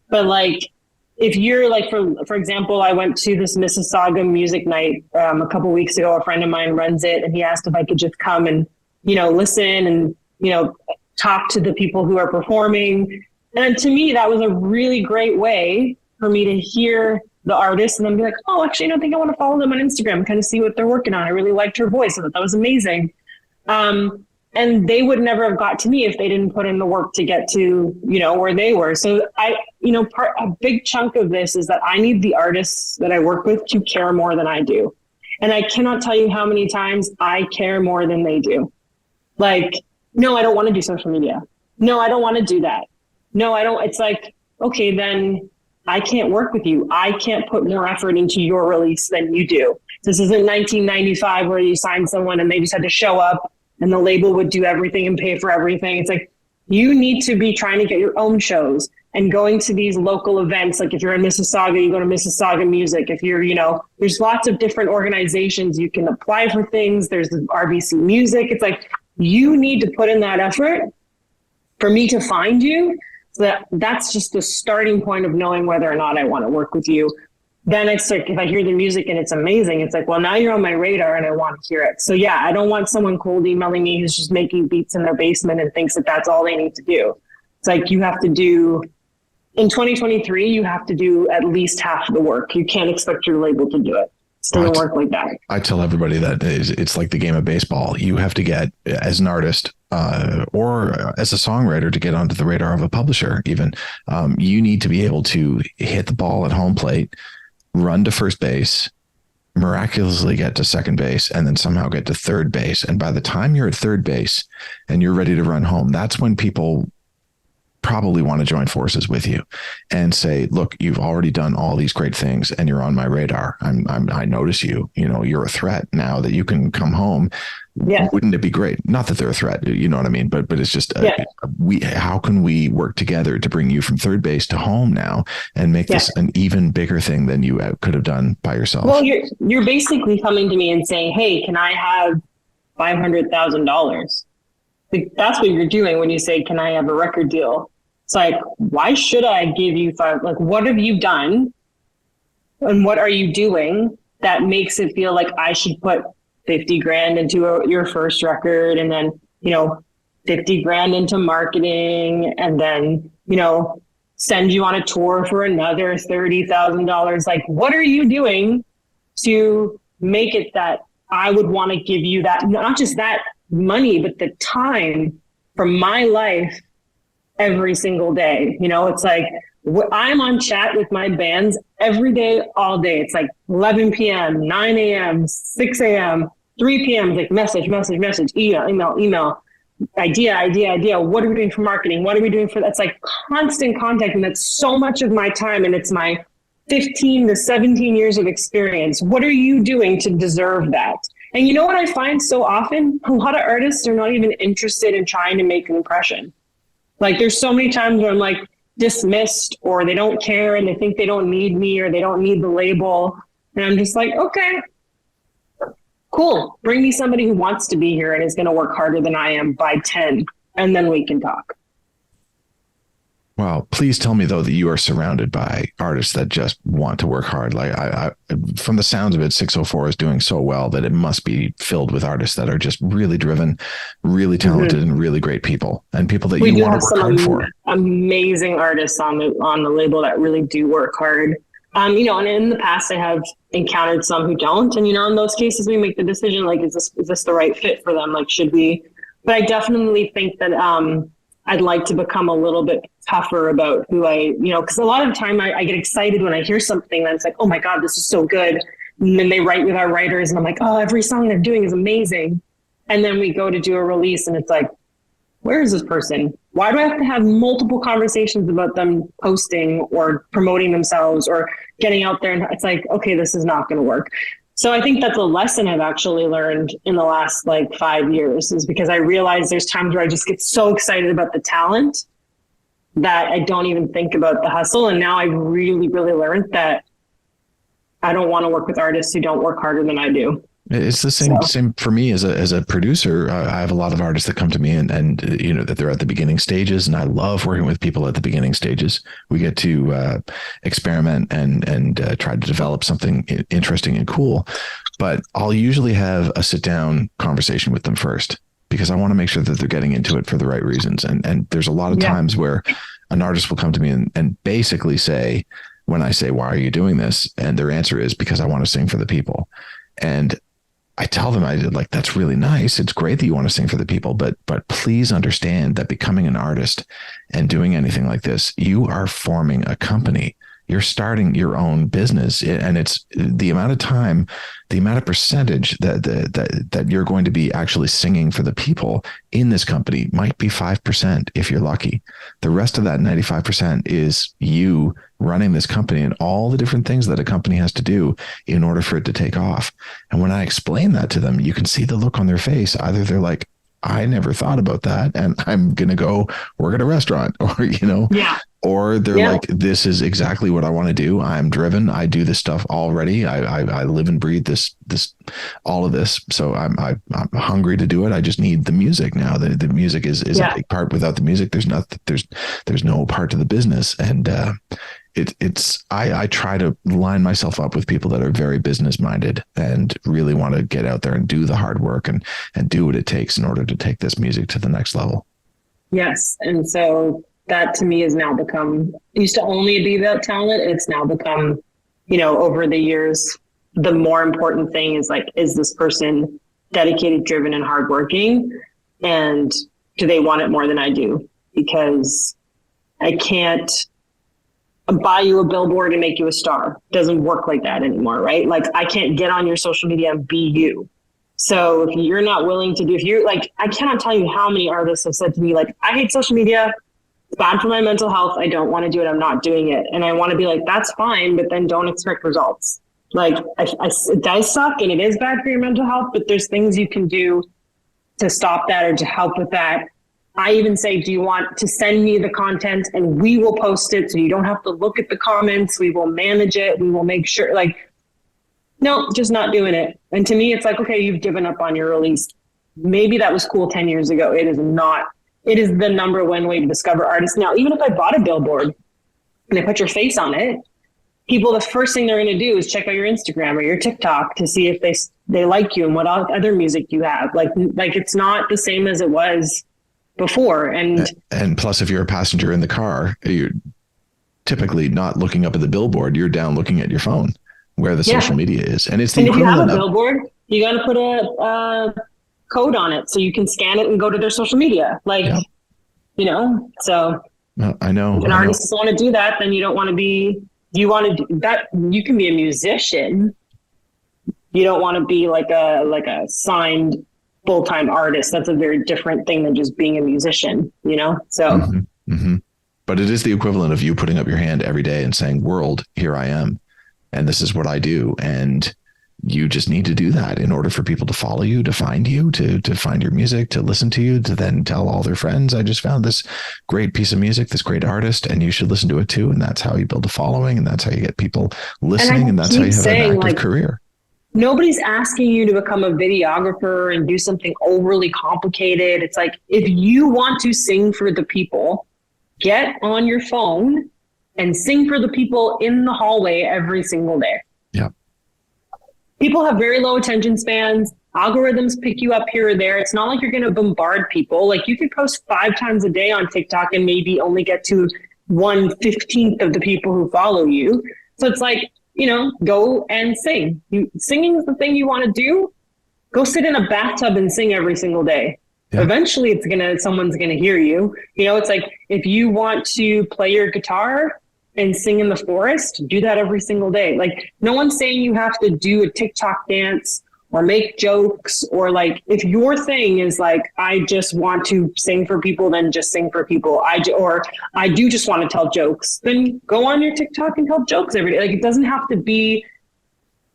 But like, if you're like, for example, I went to this Mississauga music night a couple of weeks ago. A friend of mine runs it, and he asked if I could just come and, listen and, talk to the people who are performing. And to me, that was a really great way for me to hear the artist and then be like, oh, actually, I don't think I want to follow them on Instagram and kind of see what they're working on. I really liked her voice. I thought that was amazing. And they would never have got to me if they didn't put in the work to get to, where they were. So a big chunk of this is that I need the artists that I work with to care more than I do. And I cannot tell you how many times I care more than they do. Like, no, I don't want to do social media. No, I don't want to do that. No, I don't. It's like, okay, then I can't work with you. I can't put more effort into your release than you do. This isn't 1995 where you sign someone and they just had to show up and the label would do everything and pay for everything. It's like, you need to be trying to get your own shows and going to these local events. Like if you're in Mississauga, you go to Mississauga Music. If you're, there's lots of different organizations. You can apply for things. There's the RBC Music. It's like, you need to put in that effort for me to find you. So that's just the starting point of knowing whether or not I want to work with you. Then it's like, if I hear the music and it's amazing, it's like, well, now you're on my radar and I want to hear it. So yeah, I don't want someone cold emailing me who's just making beats in their basement and thinks that that's all they need to do. It's like, you have to do, in 2023, you have to do at least half of the work. You can't expect your label to do it. It doesn't work like that. I tell everybody that it's like the game of baseball. You have to get, as an artist or as a songwriter, to get onto the radar of a publisher even, you need to be able to hit the ball at home plate, run to first base, miraculously get to second base, and then somehow get to third base. And by the time you're at third base and you're ready to run home, that's when people probably want to join forces with you and say, look, you've already done all these great things and you're on my radar. I notice you, you're a threat now that you can come home. Yeah. Wouldn't it be great? Not that they're a threat, you know what I mean? But it's just, how can we work together to bring you from third base to home now and make this an even bigger thing than you could have done by yourself? Well, you're basically coming to me and saying, hey, can I have $500,000? That's what you're doing when you say, can I have a record deal? It's like, why should I give you what have you done? And what are you doing that makes it feel like I should put 50 grand into your first record and then, 50 grand into marketing and then, send you on a tour for another $30,000? Like, what are you doing to make it that I would want to give you that, not just that money, but the time from my life every single day? It's like, I'm on chat with my bands every day, all day. It's like 11 p.m., 9 a.m., 6 a.m., 3 p.m. It's like message, email, idea. What are we doing for marketing? What are we doing for that? It's like constant contact. And that's so much of my time. And it's my 15 to 17 years of experience. What are you doing to deserve that? And you know what I find so often? A lot of artists are not even interested in trying to make an impression. Like, there's so many times where I'm like dismissed, or they don't care and they think they don't need me or they don't need the label. And I'm just like, okay, cool. Bring me somebody who wants to be here and is going to work harder than I am by 10, and then we can talk. Wow. Please tell me, though, that you are surrounded by artists that just want to work hard. Like, I from the sounds of it, 604 is doing so well that it must be filled with artists that are just really driven, really talented, and really great people, and people that you want to work hard for. Amazing artists on the label that really do work hard. And in the past I have encountered some who don't. And, in those cases we make the decision, like, is this the right fit for them? Like, should we? But I definitely think that, I'd like to become a little bit tougher about who because a lot of the time I get excited when I hear something that's like, oh my God, this is so good. And then they write with our writers and I'm like, oh, every song they're doing is amazing. And then we go to do a release and it's like, where is this person? Why do I have to have multiple conversations about them posting or promoting themselves or getting out there? And it's like, okay, this is not going to work. So I think that's a lesson I've actually learned in the last 5 years, is because I realize there's times where I just get so excited about the talent that I don't even think about the hustle. And now I really, really learned that I don't want to work with artists who don't work harder than I do. It's the same for me as a producer. I have a lot of artists that come to me and that they're at the beginning stages, and I love working with people at the beginning stages. We get to experiment and try to develop something interesting and cool. But I'll usually have a sit down conversation with them first, because I want to make sure that they're getting into it for the right reasons. And there's a lot of times where an artist will come to me and basically say, when I say, why are you doing this? And their answer is, because I want to sing for the people. And I tell them, that's really nice. It's great that you want to sing for the people, but please understand that becoming an artist and doing anything like this, you are forming a company. you're starting your own business, and it's the amount of time, the amount of percentage that you're going to be actually singing for the people in this company might be 5% if you're lucky. The rest of that 95% is you running this company and all the different things that a company has to do in order for it to take off. And when I explain that to them, you can see the look on their face. Either they're like, I never thought about that, and I'm going to go work at a restaurant, or, Yeah. or they're like, this is exactly what I want to do. I'm driven. I do this stuff already. I live and breathe this, all of this. So I'm hungry to do it. I just need the music now. The music is a big part. Without the music, there's no part to the business. And, I try to line myself up with people that are very business minded and really want to get out there and do the hard work and do what it takes in order to take this music to the next level. Yes. And so that to me has now become, it used to only be about talent. It's now become, over the years, the more important thing is like, is this person dedicated, driven, and hardworking? And do they want it more than I do? Because I can't buy you a billboard and make you a star. It doesn't work like that anymore, right? Like, I can't get on your social media and be you. So if you're not willing to do, if you're like, I cannot tell you how many artists have said to me, like, I hate social media. It's bad for my mental health. I don't want to do it. I'm not doing it. And I want to be like, that's fine, but then don't expect results. Like, it does suck and it is bad for your mental health, but there's things you can do to stop that or to help with that. I even say, do you want to send me the content and we will post it so you don't have to look at the comments. We will manage it. We will make sure, like, no, just not doing it. And to me, it's like, okay, you've given up on your release. Maybe that was cool 10 years ago. It is not. It is the number one way to discover artists. Now, even if I bought a billboard and I put your face on it, people, the first thing they're going to do is check out your Instagram or your TikTok to see if they like you and what other music you have. Like it's not the same as it was before. And plus, if you're a passenger in the car, you're typically not looking up at the billboard. You're down looking at your phone where the social media is. And it's the equivalent. If you have a of billboard, you got to put a code on it so you can scan it and go to their social media. Like, so I know. If an artist doesn't want to do that, then you don't want to be, you want to do that. You can be a musician. You don't want to be like a signed full-time artist. That's a very different thing than just being a musician, So, But it is the equivalent of you putting up your hand every day and saying, world, here I am. And this is what I do. And you just need to do that in order for people to follow you, to find you, to find your music, to listen to you, to then tell all their friends, I just found this great piece of music, this great artist, and you should listen to it too. And that's how you build a following. And that's how you get people listening. And that's how you have an active career. Nobody's asking you to become a videographer and do something overly complicated. It's like, if you want to sing for the people, get on your phone and sing for the people in the hallway every single day. Yeah. People have very low attention spans. Algorithms pick you up here or there. It's not like you're going to bombard people. Like, you could post 5 times a day on TikTok and maybe only get to 1/15 of the people who follow you. So it's like, go and sing. Singing is the thing you want to do. Go sit in a bathtub and sing every single day. Yeah. Eventually someone's going to hear you. It's like, if you want to play your guitar and sing in the forest, do that every single day. Like, no one's saying you have to do a TikTok dance or make jokes, or like, if your thing is like, I just want to sing for people, then just sing for people. I do just want to tell jokes, then go on your TikTok and tell jokes every day. Like, it doesn't have to be,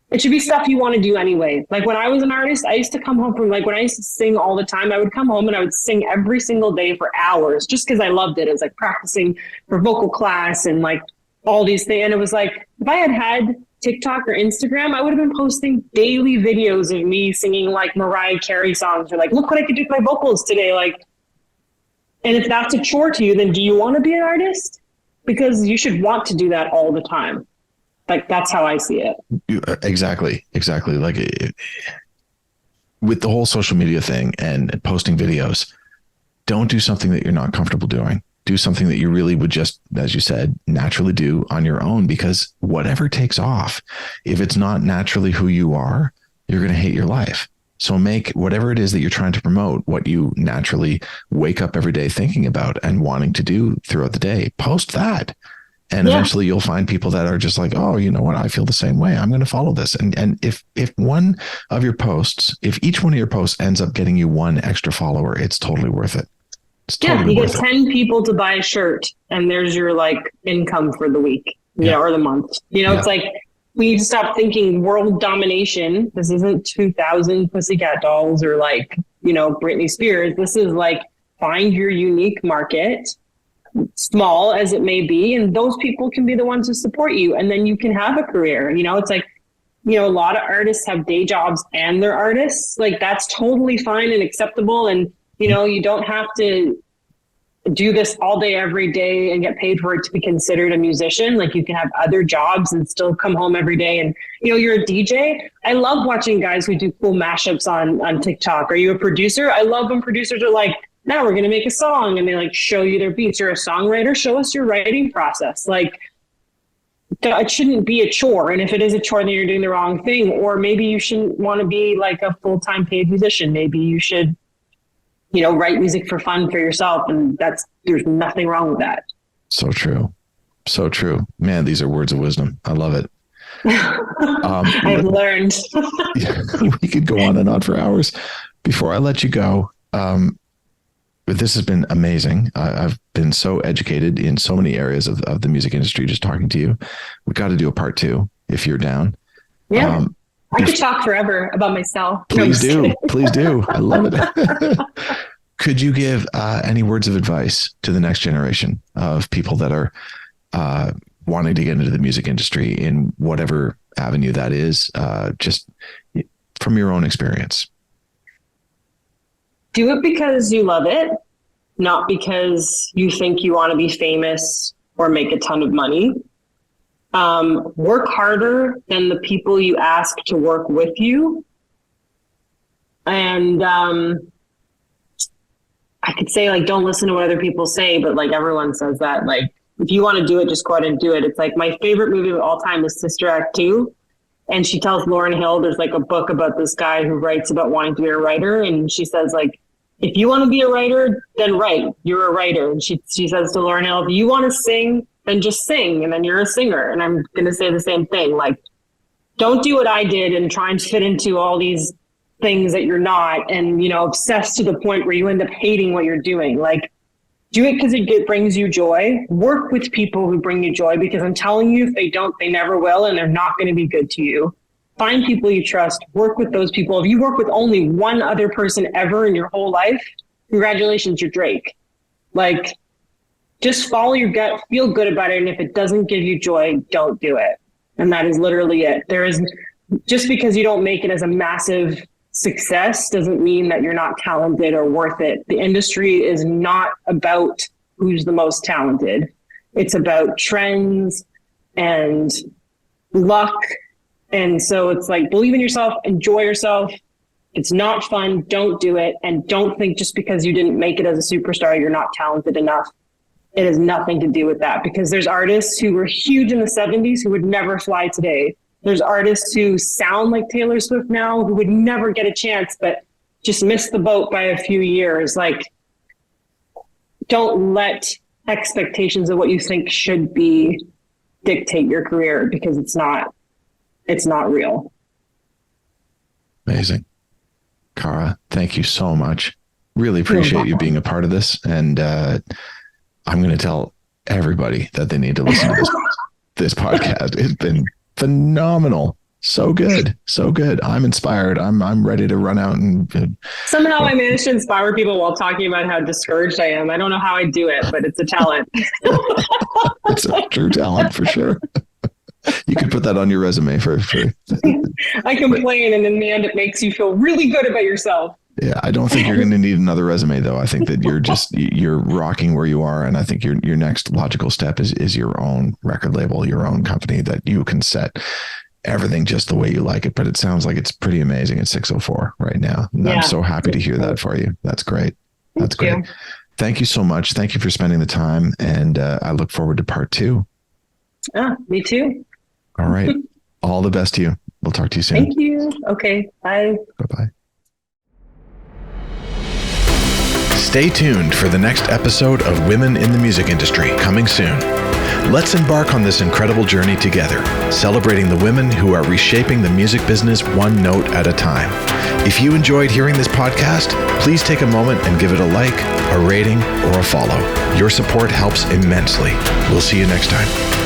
it should be stuff you want to do anyway. Like, when I was an artist, I used to come home from, like, when I used to sing all the time, I would come home and I would sing every single day for hours just because I loved it. It was like practicing for vocal class and like all these things. And it was like, if I had TikTok or Instagram, I would have been posting daily videos of me singing like Mariah Carey songs, or like, look what I could do with my vocals today. Like, and if that's a chore to you, then do you want to be an artist? Because you should want to do that all the time. Like, that's how I see it. Exactly. Like, with the whole social media thing and posting videos, don't do something that you're not comfortable doing. Do something that you really would just, as you said, naturally do on your own, because whatever takes off, if it's not naturally who you are, you're going to hate your life. So make whatever it is that you're trying to promote, what you naturally wake up every day thinking about and wanting to do throughout the day, post that. And eventually you'll find people that are just like, oh, you know what? I feel the same way. I'm going to follow this. And if one of your posts, if each one of your posts ends up getting you one extra follower, it's totally worth it. It's totally you get 10 people to buy a shirt and there's your like income for the week, or the month. It's like, we need to stop thinking world domination. This isn't 2000 Pussycat Dolls or like, Britney Spears. This is like, find your unique market, small as it may be, and those people can be the ones who support you, and then you can have a career. It's like, a lot of artists have day jobs and they're artists. Like, that's totally fine and acceptable, and you don't have to do this all day every day and get paid for it to be considered a musician. Like, you can have other jobs and still come home every day, and you're a DJ. I love watching guys who do cool mashups on TikTok. Are you a producer? I love when producers are like, now we're going to make a song, and they like show you their beats. You're a songwriter, show us your writing process. Like, it shouldn't be a chore. And if it is a chore, then you're doing the wrong thing. Or maybe you shouldn't want to be like a full-time paid musician. Maybe you should, write music for fun for yourself. And there's nothing wrong with that. So true. So true. Man, these are words of wisdom. I love it. I've learned. We could go on and on for hours. Before I let you go, but this has been amazing. I've been so educated in so many areas of the music industry just talking to you. We got to do a part 2 if you're down. Yeah. I could talk forever about myself. Please do. Please do. I love it. Could you give any words of advice to the next generation of people that are wanting to get into the music industry in whatever avenue that is, just from your own experience? Do it because you love it, not because you think you want to be famous or make a ton of money. Work harder than the people you ask to work with you. And I could say, like, don't listen to what other people say, but like everyone says that. Like, if you want to do it, just go out and do it. It's like my favorite movie of all time is Sister Act 2. And she tells Lauryn Hill, there's like a book about this guy who writes about wanting to be a writer. And she says, like, if you want to be a writer, then write. You're a writer. And she says to Lauryn Hill, if you want to sing, then just sing. And then you're a singer. And I'm going to say the same thing. Like, don't do what I did and try and fit into all these things that you're not, and, obsessed to the point where you end up hating what you're doing. Like, do it because it brings you joy. Work with people who bring you joy, because I'm telling you, if they don't, they never will, and they're not going to be good to you. Find people you trust. Work with those people. If you work with only one other person ever in your whole life, congratulations, you're Drake. Like, just follow your gut, feel good about it, and if it doesn't give you joy, don't do it. And that is literally it. Just because you don't make it as a massive success doesn't mean that you're not talented or worth it. The industry is not about who's the most talented. It's about trends and luck. And so it's like, believe in yourself, enjoy yourself. It's not fun. Don't do it. And don't think just because you didn't make it as a superstar, you're not talented enough. It has nothing to do with that, because there's artists who were huge in the 70s who would never fly today. There's artists who sound like Taylor Swift now who would never get a chance, but just missed the boat by a few years. Like, don't let expectations of what you think should be dictate your career, because it's not real. Amazing. Kara, thank you so much. Really appreciate you being a part of this. And I'm going to tell everybody that they need to listen to this podcast. It's been phenomenal. So good. So good. I'm inspired. I'm ready to run out and somehow I managed to inspire people while talking about how discouraged I am. I don't know how I do it, but it's a talent. It's a true talent for sure. You could put that on your resume for I complain, and in the end it makes you feel really good about yourself. Yeah, I don't think you're going to need another resume, though. I think that you're rocking where you are, and I think your next logical step is your own record label, your own company that you can set everything just the way you like it. But it sounds like it's pretty amazing at 604 right now. And I'm so happy to hear that for you. That's great. That's great. Thank you so much. Thank you for spending the time, and I look forward to part 2. Me too. All right. All the best to you. We'll talk to you soon. Thank you. Okay. Bye. Bye-bye. Stay tuned for the next episode of Women in the Music Industry, coming soon. Let's embark on this incredible journey together, celebrating the women who are reshaping the music business one note at a time. If you enjoyed hearing this podcast, please take a moment and give it a like, a rating, or a follow. Your support helps immensely. We'll see you next time.